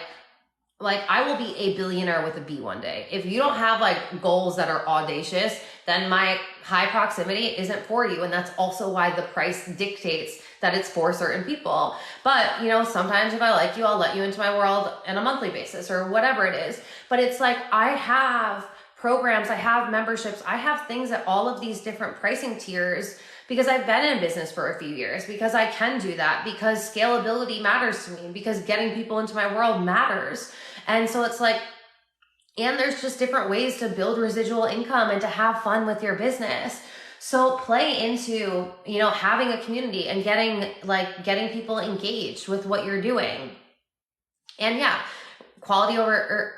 I will be a billionaire with a B one day. If you don't have like goals that are audacious, then my high proximity isn't for you. And that's also why the price dictates that it's for certain people. But, you know, sometimes if I like you, I'll let you into my world on a monthly basis or whatever it is. But it's like, I have programs, I have memberships, I have things at all of these different pricing tiers because I've been in business for a few years, because I can do that, because scalability matters to me, because getting people into my world matters. And so it's like, and there's just different ways to build residual income and to have fun with your business. So play into, you know, having a community and getting people engaged with what you're doing. And yeah, quality over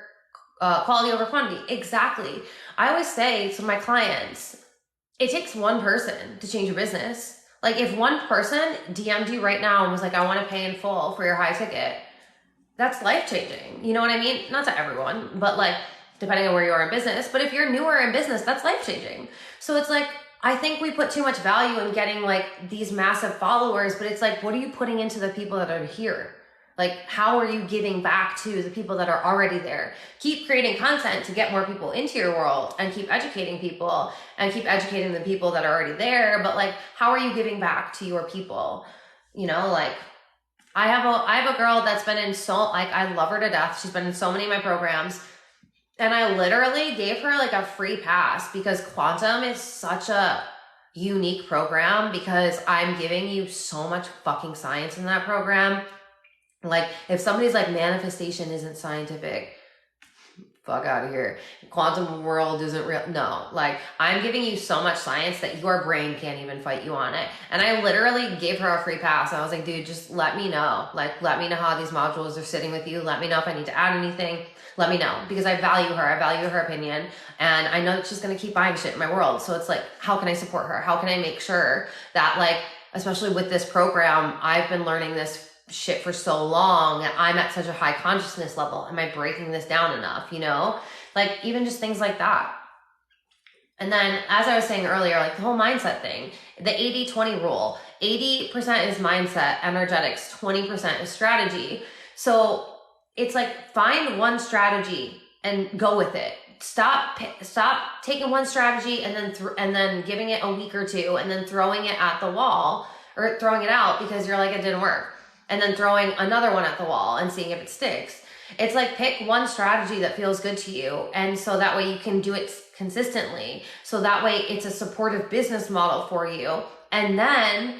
quantity. Exactly. I always say to my clients, it takes one person to change your business. Like if one person DM'd you right now and was like, I want to pay in full for your high ticket, that's life-changing. You know what I mean? Not to everyone, but like depending on where you are in business. But if you're newer in business, that's life-changing. So it's like, I think we put too much value in getting like these massive followers, but it's like, what are you putting into the people that are here? Like, how are you giving back to the people that are already there? Keep creating content to get more people into your world and keep educating people and keep educating the people that are already there. But like, how are you giving back to your people? You know, like I have a girl that's been in I love her to death. She's been in so many of my programs. And I literally gave her like a free pass because Quantum is such a unique program because I'm giving you so much fucking science in that program. Like if somebody's like manifestation isn't scientific, fuck out of here. Quantum world isn't real. No, like I'm giving you so much science that your brain can't even fight you on it. And I literally gave her a free pass. I was like, dude, just let me know. Like, let me know how these modules are sitting with you. Let me know if I need to add anything. Let me know because I value her. I value her opinion. And I know that she's going to keep buying shit in my world. So it's like, how can I support her? How can I make sure that like, especially with this program, I've been learning this shit for so long and I'm at such a high consciousness level. Am I breaking this down enough? You know, like even just things like that. And then as I was saying earlier, like the whole mindset thing, the 80-20 rule, 80% is mindset, energetics, 20% is strategy. So it's like find one strategy and go with it. Stop taking one strategy and then giving it a week or two and then throwing it at the wall or throwing it out because you're like, it didn't work. And then throwing another one at the wall and seeing if it sticks. It's like pick one strategy that feels good to you. And so that way you can do it consistently. So that way it's a supportive business model for you. And then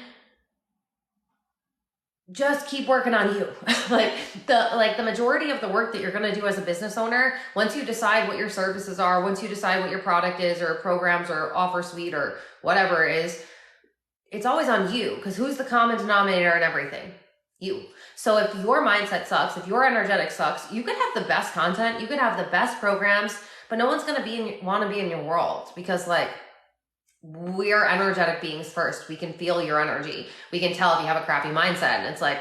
just keep working on you. like the majority of the work that you're going to do as a business owner, once you decide what your services are, once you decide what your product is or programs or offer suite or whatever it is, it's always on you because who's the common denominator in everything? You. So if your mindset sucks, if your energetic sucks, you could have the best content, you could have the best programs, but no one's going to want to be in your world because like we are energetic beings first. We can feel your energy. We can tell if you have a crappy mindset. And it's like,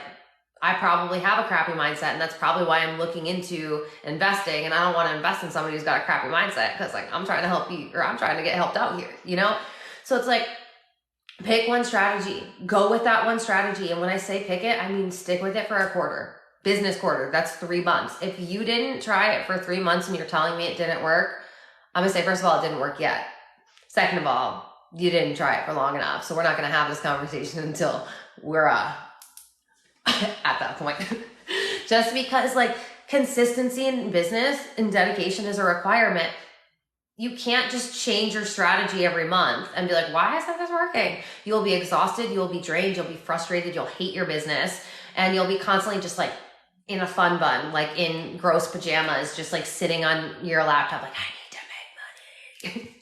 I probably have a crappy mindset. And that's probably why I'm looking into investing. And I don't want to invest in somebody who's got a crappy mindset because like, I'm trying to help you or I'm trying to get helped out here, you know? So it's like, pick one strategy, go with that one strategy. And when I say pick it, I mean, stick with it for a quarter, business quarter. That's 3 months. If you didn't try it for 3 months and you're telling me it didn't work, I'm gonna say, first of all, it didn't work yet. Second of all, you didn't try it for long enough. So we're not going to have this conversation until we're at that point. Just because like consistency in business and dedication is a requirement. You can't just change your strategy every month and be like, why isn't this working? You'll be exhausted. You'll be drained. You'll be frustrated. You'll hate your business. And you'll be constantly just like in a fun bun, like in gross pajamas, just like sitting on your laptop, like, I need to make money.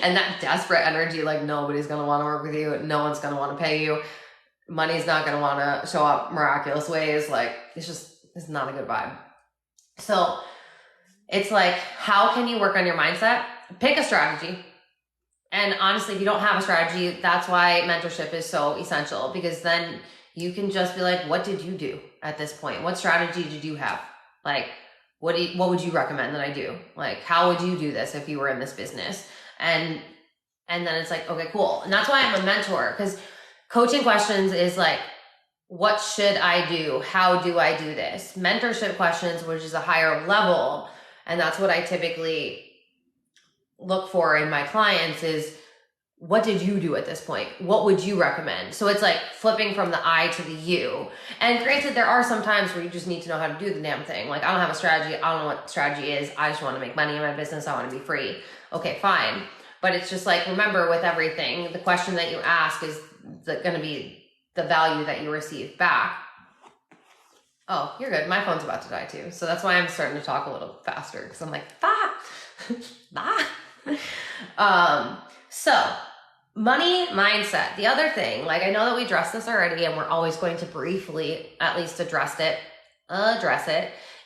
And that desperate energy, like nobody's going to want to work with you. No one's going to want to pay you. Money's not going to want to show up miraculous ways. Like it's not a good vibe. So it's like, how can you work on your mindset? Pick a strategy. And honestly, if you don't have a strategy, that's why mentorship is so essential because then you can just be like, what did you do at this point? What strategy did you have? Like, what would you recommend that I do? Like, how would you do this if you were in this business? And then it's like, okay, cool. And that's why I'm a mentor because coaching questions is like, what should I do? How do I do this? Mentorship questions, which is a higher level. And that's what I typically look for in my clients is, what did you do at this point? What would you recommend? So it's like flipping from the I to the you. And granted, there are some times where you just need to know how to do the damn thing. Like, I don't have a strategy. I don't know what strategy is. I just want to make money in my business. I want to be free. Okay, fine. But it's just like, remember with everything, the question that you ask is going to be the value that you receive back. Oh, you're good. My phone's about to die too. So that's why I'm starting to talk a little faster because I'm like, So money mindset. The other thing, like I know that we addressed this already and we're always going to briefly at least address it,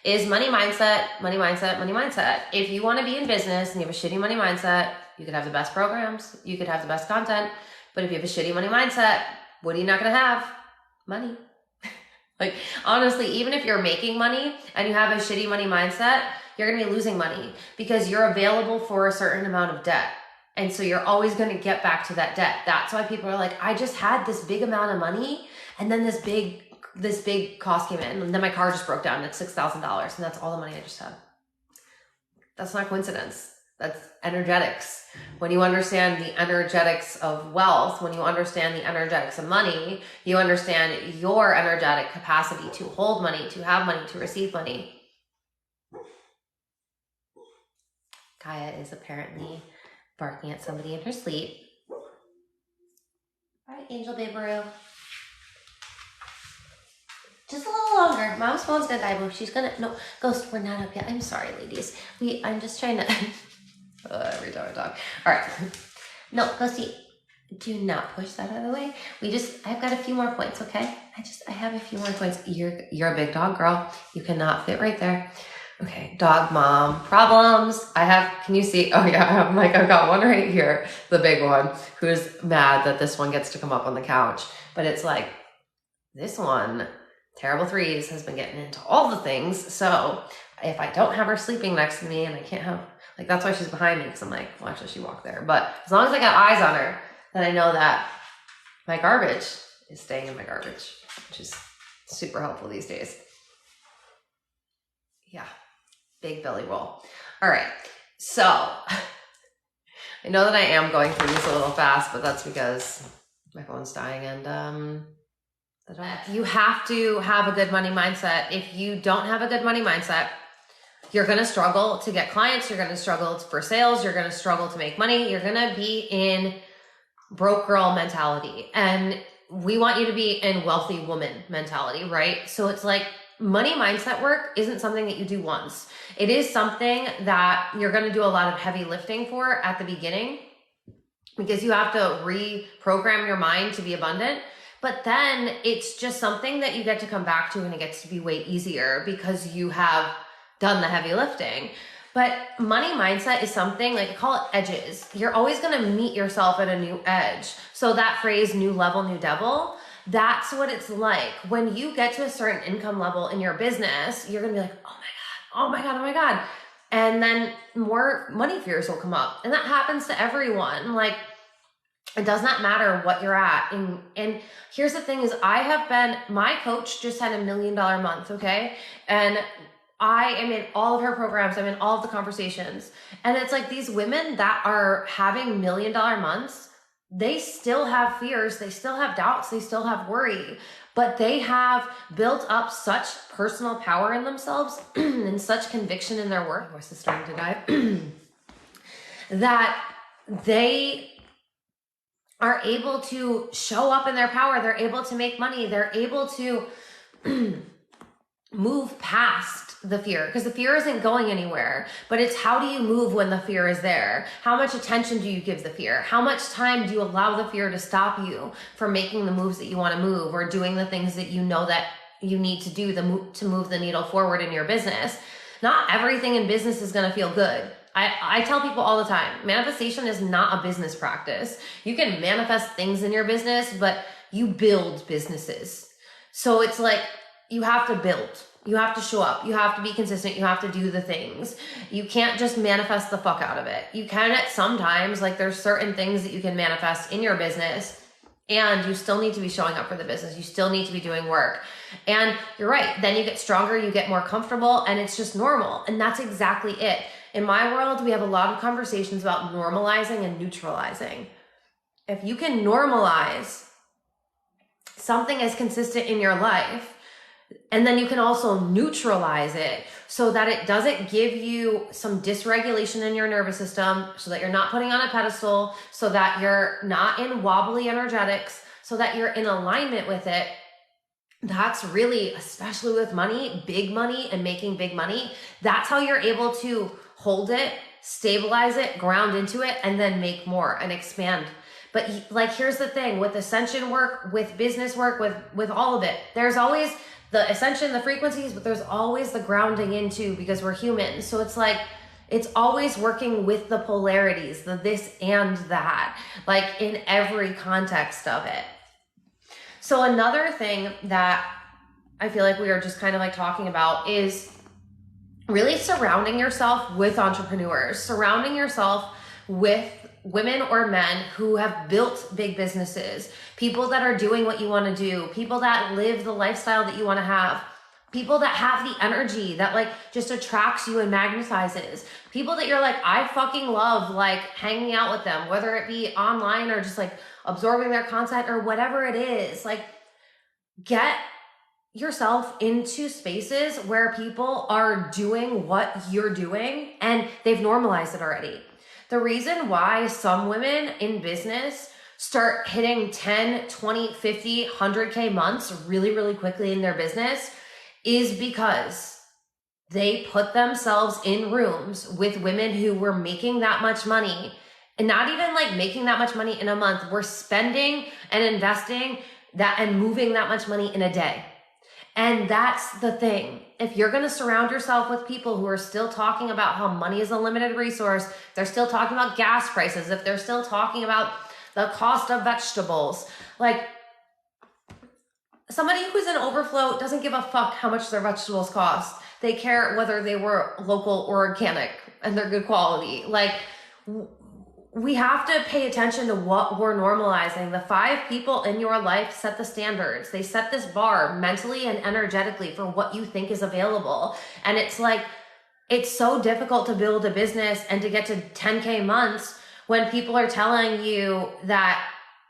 is money mindset. If you want to be in business and you have a shitty money mindset, you could have the best programs, you could have the best content, but if you have a shitty money mindset, what are you not going to have? Money. Like, honestly, even if you're making money and you have a shitty money mindset, you're going to be losing money because you're available for a certain amount of debt. And so you're always going to get back to that debt. That's why people are like, I just had this big amount of money and then this big cost came in and then my car just broke down. It's $6,000 and that's all the money I just had. That's not coincidence. That's energetics. When you understand the energetics of wealth, when you understand the energetics of money, you understand your energetic capacity to hold money, to have money, to receive money. Kaya is apparently barking at somebody in her sleep. All right, Angel Babaroo. Just a little longer. Mom's phone's gonna die, but she's gonna, no, Ghost, we're not up yet. I'm sorry, ladies. I'm just trying to, every time I talk. All right. No, Ghosty, do not push that out of the way. I've got a few more points, okay? I have a few more points. You're a big dog, girl. You cannot fit right there. Okay, dog mom problems. Can you see? Oh yeah, I've got one right here, the big one, who's mad that this one gets to come up on the couch. But it's like, this one, Terrible Threes, has been getting into all the things. So if I don't have her sleeping next to me and I can't have, like, that's why she's behind me, because I'm like, watch as she walk there. But as long as I got eyes on her, then I know that my garbage is staying in my garbage, which is super helpful these days. Yeah. Big belly roll. All right. So I know that I am going through this a little fast, but that's because my phone's dying and you have to have a good money mindset. If you don't have a good money mindset, you're going to struggle to get clients. You're going to struggle for sales. You're going to struggle to make money. You're going to be in broke girl mentality. And we want you to be in wealthy woman mentality, right? So it's like, money mindset work isn't something that you do once. It is something that you're going to do a lot of heavy lifting for at the beginning, because you have to reprogram your mind to be abundant. But then it's just something that you get to come back to, and it gets to be way easier because you have done the heavy lifting. But money mindset is something, like, I call it edges. You're always going to meet yourself at a new edge. So that phrase, new level, new devil, that's what it's like. When you get to a certain income level in your business, you're going to be like, oh my God, oh my God. And then more money fears will come up. And that happens to everyone. Like, it does not matter what you're at. And here's the thing is, my coach just had $1 million month, okay? And I am in all of her programs. I'm in all of the conversations. And it's like, these women that are having $1 million months, they still have fears, they still have doubts, they still have worry, but they have built up such personal power in themselves and such conviction in their work. My voice is starting to die. That they are able to show up in their power. They're able to make money. They're able to move past the fear, because the fear isn't going anywhere, but it's how do you move when the fear is there? How much attention do you give the fear? How much time do you allow the fear to stop you from making the moves that you want to move, or doing the things that you know that you need to do to move the needle forward in your business? Not everything in business is going to feel good. I tell people all the time, manifestation is not a business practice. You can manifest things in your business, but you build businesses. So it's like, you have to build. You have to show up. You have to be consistent. You have to do the things. You can't just manifest the fuck out of it. You can at sometimes, like, there's certain things that you can manifest in your business, and you still need to be showing up for the business. You still need to be doing work. And you're right. Then you get stronger, you get more comfortable, and it's just normal. And that's exactly it. In my world, we have a lot of conversations about normalizing and neutralizing. If you can normalize something as consistent in your life, and then you can also neutralize it so that it doesn't give you some dysregulation in your nervous system, so that you're not putting on a pedestal, so that you're not in wobbly energetics, so that you're in alignment with it. That's really, especially with money, big money and making big money, that's how you're able to hold it, stabilize it, ground into it, and then make more and expand. But like, here's the thing with ascension work, with business work, with all of it, there's always the ascension, the frequencies, but there's always the grounding into, because we're humans. So it's like, it's always working with the polarities, the this and that, like in every context of it. So another thing that I feel like we are just kind of like talking about is really surrounding yourself with entrepreneurs, surrounding yourself with women or men who have built big businesses, people that are doing what you want to do, people that live the lifestyle that you want to have, people that have the energy that like just attracts you and magnetizes, people that you're like, I fucking love like hanging out with them, whether it be online or just like absorbing their content or whatever it is. Like, get yourself into spaces where people are doing what you're doing and they've normalized it already. The reason why some women in business start hitting 10, 20, 50, 100K months really, really quickly in their business is because they put themselves in rooms with women who were making that much money, and not even like making that much money in a month. We're spending and investing that and moving that much money in a day. And that's the thing. If you're going to surround yourself with people who are still talking about how money is a limited resource, they're still talking about gas prices, if they're still talking about the cost of vegetables, like somebody who's in overflow doesn't give a fuck how much their vegetables cost. They care whether they were local or organic and they're good quality. Like, we have to pay attention to what we're normalizing. The 5 people in your life set the standards. They set this bar mentally and energetically for what you think is available. And it's like, it's so difficult to build a business and to get to 10K months when people are telling you that,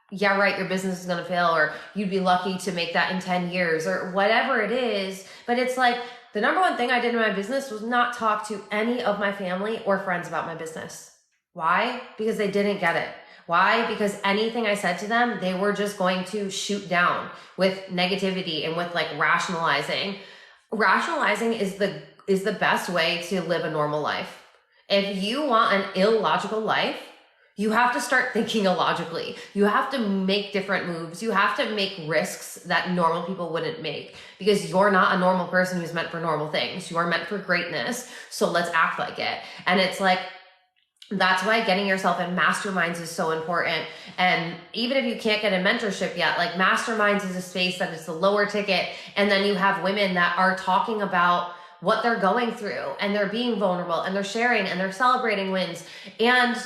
yeah, right, your business is going to fail, or you'd be lucky to make that in 10 years or whatever it is. But it's like, the number one thing I did in my business was not talk to any of my family or friends about my business. Why? Because they didn't get it. Why? Because anything I said to them, they were just going to shoot down with negativity and with like rationalizing. Rationalizing is the best way to live a normal life. If you want an illogical life, you have to start thinking illogically. You have to make different moves. You have to make risks that normal people wouldn't make, because you're not a normal person who's meant for normal things. You are meant for greatness. So let's act like it. And it's like, that's why getting yourself in masterminds is so important. And even if you can't get a mentorship yet, like masterminds is a space that is the lower ticket. And then you have women that are talking about what they're going through, and they're being vulnerable, and they're sharing, and they're celebrating wins, and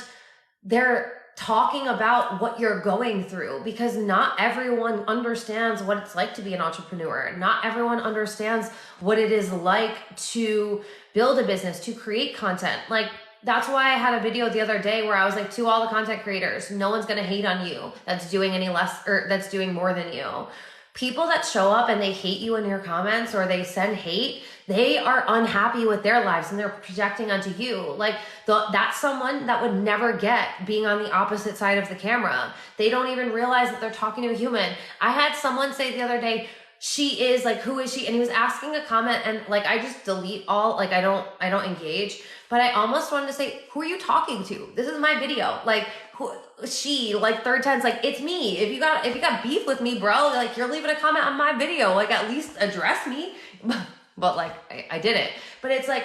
they're talking about what you're going through, because not everyone understands what it's like to be an entrepreneur. Not everyone understands what it is like to build a business, to create content. Like, that's why I had a video the other day where I was like, to all the content creators, no one's going to hate on you that's doing any less, or that's doing more than you. People that show up and they hate you in your comments, or they send hate, they are unhappy with their lives and they're projecting onto you. Like, that's someone that would never get being on the opposite side of the camera. They don't even realize that they're talking to a human. I had someone say the other day, she is like, who is she? And he was asking a comment, and like, I just delete all, like, I don't engage, but I almost wanted to say, who are you talking to? This is my video. Like, who, she, like, third tense, like, it's me. If you got beef with me, bro, like, you're leaving a comment on my video, like, at least address me. But like, I did it. But it's like,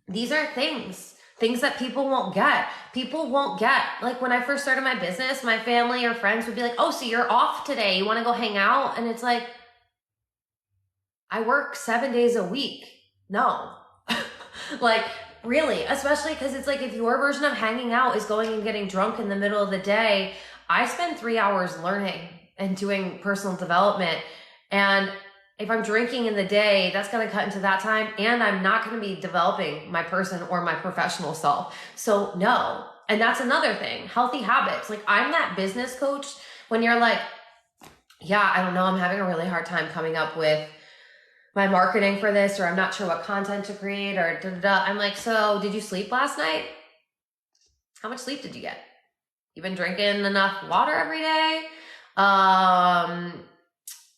these are things that people won't get. People won't get. Like, when I first started my business, my family or friends would be like, oh, so you're off today, you want to go hang out? And it's like, I work 7 days a week. No. Like, really, especially because it's like, if your version of hanging out is going and getting drunk in the middle of the day, I spend 3 hours learning and doing personal development. And if I'm drinking in the day, that's going to cut into that time, and I'm not going to be developing my person or my professional self. So no. And that's another thing, healthy habits. Like, I'm that business coach when you're like, yeah, I don't know, I'm having a really hard time coming up with my marketing for this, or I'm not sure what content to create, or da-da-da. I'm like, so did you sleep last night? How much sleep did you get? You been drinking enough water every day?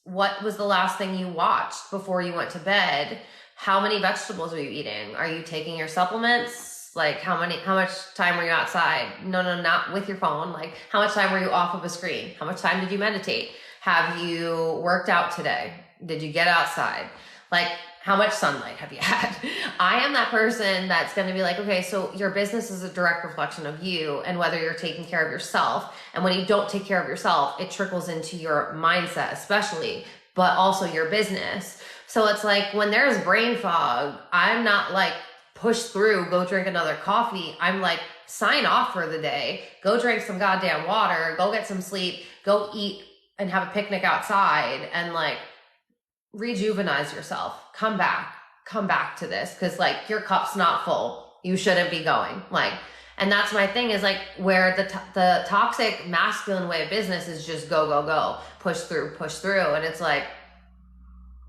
What was the last thing you watched before you went to bed? How many vegetables are you eating? Are you taking your supplements? Like, how much time were you outside? No, not with your phone. Like, how much time were you off of a screen? How much time did you meditate? Have you worked out today? Did you get outside? Like, how much sunlight have you had? I am that person that's going to be like, okay, so your business is a direct reflection of you and whether you're taking care of yourself. And when you don't take care of yourself, it trickles into your mindset, especially, but also your business. So it's like, when there's brain fog, I'm not like, push through, go drink another coffee. I'm like, sign off for the day, go drink some goddamn water, go get some sleep, go eat and have a picnic outside and like rejuvenize yourself. Come back to this. Cause like your cup's not full. You shouldn't be going like, and that's my thing is like where the toxic masculine way of business is just go, push through. And it's like,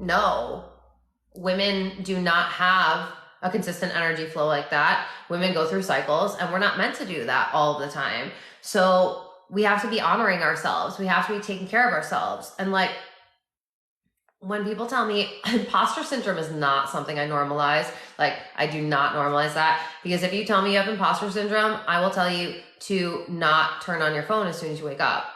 no, women do not have a consistent energy flow like that. Women go through cycles and we're not meant to do that all the time. So we have to be honoring ourselves. We have to be taking care of ourselves. And like, when people tell me imposter syndrome is not something I normalize, like I do not normalize that, because if you tell me you have imposter syndrome, I will tell you to not turn on your phone as soon as you wake up.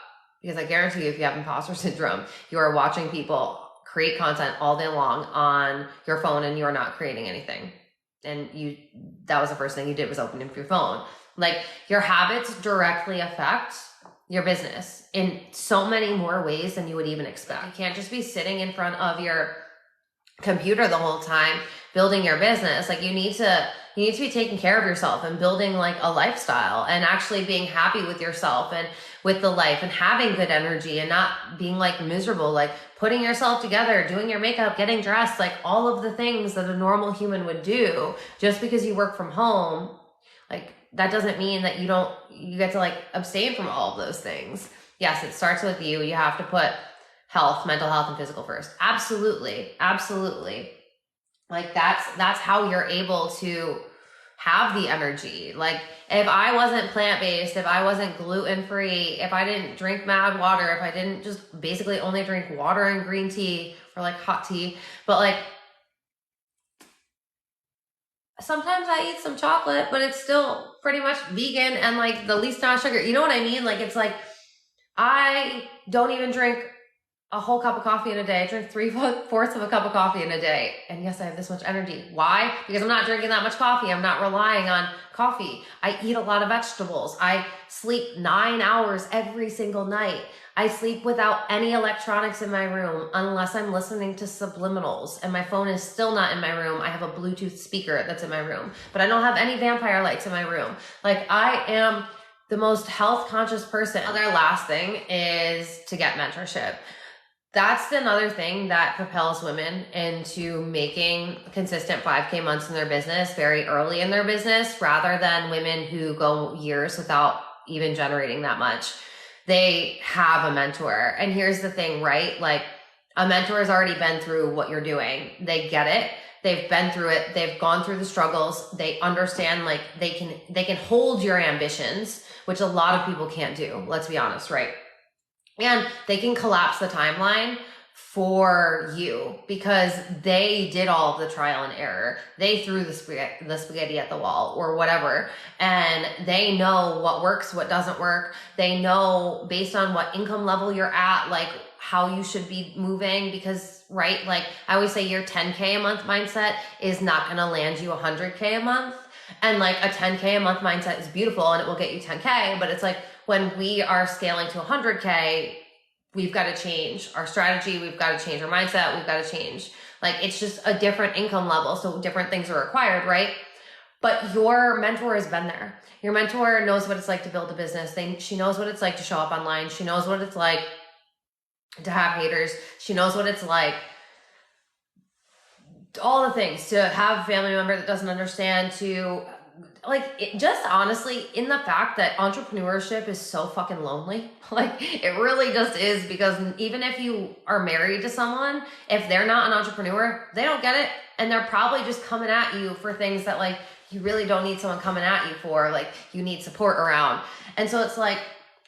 Because I guarantee you, if you have imposter syndrome, you are watching people create content all day long on your phone and you're not creating anything. And that was the first thing you did was open up your phone. Like your habits directly affect your business in so many more ways than you would even expect. You can't just be sitting in front of your computer the whole time building your business. Like you need to be taking care of yourself and building like a lifestyle and actually being happy with yourself and with the life and having good energy and not being like miserable, like putting yourself together, doing your makeup, getting dressed, like all of the things that a normal human would do. Just because you work from home, like that doesn't mean that you get to like abstain from all of those things. Yes, it starts with you. You have to put health, mental health, and physical first. Absolutely. Like that's how you're able to have the energy. Like if I wasn't plant-based, if I wasn't gluten-free, if I didn't drink mad water, if I didn't just basically only drink water and green tea or like hot tea, but like sometimes I eat some chocolate, but it's still pretty much vegan and like the least amount of sugar. You know what I mean? Like it's like I don't even drink a whole cup of coffee in a day. I drink 3/4 of a cup of coffee in a day. And yes, I have this much energy. Why? Because I'm not drinking that much coffee. I'm not relying on coffee. I eat a lot of vegetables. I sleep 9 hours every single night. I sleep without any electronics in my room unless I'm listening to subliminals and my phone is still not in my room. I have a Bluetooth speaker that's in my room, but I don't have any vampire lights in my room. Like I am the most health conscious person. Another last thing is to get mentorship. That's another thing that propels women into making consistent 5K months in their business very early in their business rather than women who go years without even generating that much. They have a mentor. And here's the thing, right? Like a mentor has already been through what you're doing. They get it. They've been through it. They've gone through the struggles. They understand like they can hold your ambitions, which a lot of people can't do. Let's be honest, right? And they can collapse the timeline for you because they did all of the trial and error. They threw the spaghetti at the wall or whatever. And they know what works, what doesn't work. They know based on what income level you're at, like how you should be moving because, right? Like I always say your 10K a month mindset is not going to land you 100K a month. And like a 10K a month mindset is beautiful and it will get you 10K, but it's like when we are scaling to 100K, we've got to change our strategy. We've got to change our mindset. We've got to change. Like it's just a different income level. So different things are required, right? But your mentor has been there. Your mentor knows what it's like to build a business. She knows what it's like to show up online. She knows what it's like to have haters. She knows what it's like, all the things, to have a family member that doesn't understand, to just honestly in the fact that entrepreneurship is so fucking lonely. Like it really just is, because even if you are married to someone, if they're not an entrepreneur, they don't get it. And they're probably just coming at you for things that like you really don't need someone coming at you for, like you need support around. And so it's like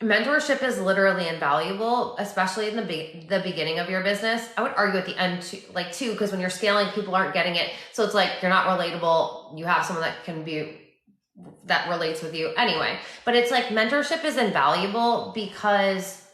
mentorship is literally invaluable, especially in the beginning of your business. I would argue at the end too, because when you're scaling, people aren't getting it. So it's like, you're not relatable. You have someone that relates with you anyway. But it's like mentorship is invaluable because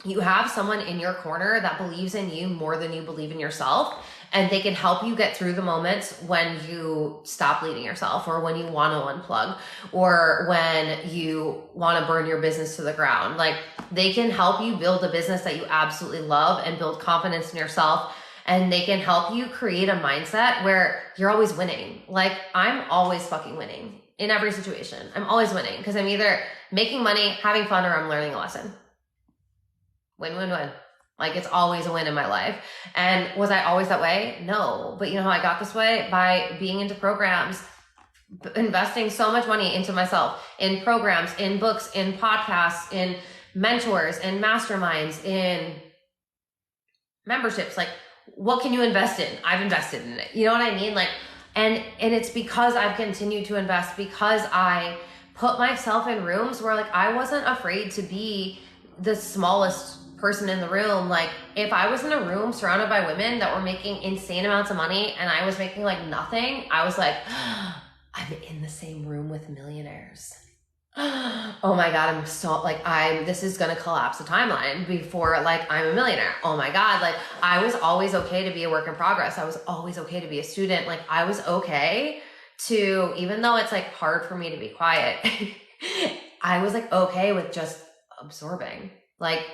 you have someone in your corner that believes in you more than you believe in yourself. And they can help you get through the moments when you stop leading yourself, or when you want to unplug, or when you want to burn your business to the ground. Like they can help you build a business that you absolutely love and build confidence in yourself and they can help you create a mindset where you're always winning. Like, I'm always fucking winning in every situation. I'm always winning because I'm either making money, having fun, or I'm learning a lesson. Win, win, win. Like, it's always a win in my life. And was I always that way? No. But you know how I got this way? By being into programs, investing so much money into myself, in programs, in books, in podcasts, in mentors, in masterminds, in memberships. Like, what can you invest in? I've invested in it. You know what I mean? Like, and it's because I've continued to invest, because I put myself in rooms where, like, I wasn't afraid to be the smallest person in the room. Like, if I was in a room surrounded by women that were making insane amounts of money and I was making like nothing, I was like, I'm in the same room with millionaires. Oh my God, I'm so like, this is going to collapse the timeline before like I'm a millionaire. Oh my God. Like, I was always okay to be a work in progress. I was always okay to be a student. Like, I was okay to, even though it's like hard for me to be quiet, I was like okay with just absorbing. Like,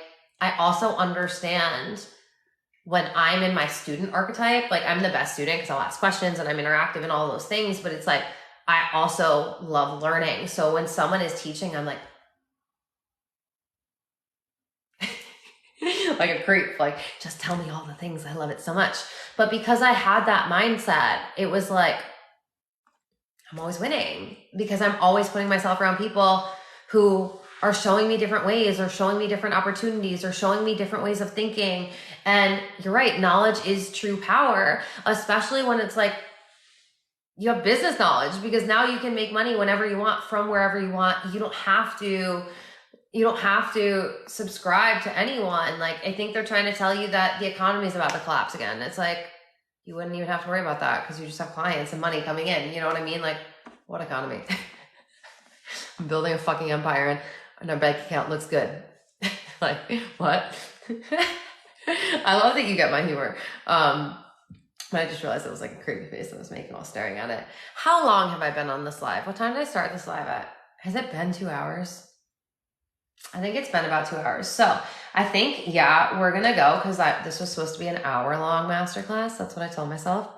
I also understand when I'm in my student archetype, like, I'm the best student because I'll ask questions and I'm interactive and all those things, but it's like, I also love learning. So when someone is teaching, I'm like, like a creep, like, just tell me all the things. I love it so much. But because I had that mindset, it was like, I'm always winning because I'm always putting myself around people who are showing me different ways, or showing me different opportunities, or showing me different ways of thinking. And you're right, knowledge is true power, especially when it's like you have business knowledge, because now you can make money whenever you want from wherever you want. You don't have to subscribe to anyone. Like, I think they're trying to tell you that the economy is about to collapse again. It's like, you wouldn't even have to worry about that because you just have clients and money coming in. You know what I mean? Like, what economy? I'm building a fucking empire and our bank account looks good. Like, what? I love that you get my humor. But I just realized it was like a creepy face I was making while staring at it. How long have I been on this live? What time did I start this live at? Has it been 2 hours? I think it's been about 2 hours. So I think, yeah, we're going to go because this was supposed to be an hour-long masterclass. That's what I told myself.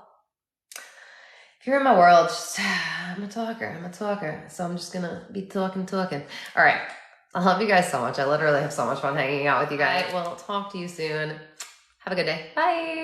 If you're in my world, I'm a talker. So I'm just going to be talking. All right. I love you guys so much. I literally have so much fun hanging out with you guys. I will talk to you soon. Have a good day. Bye.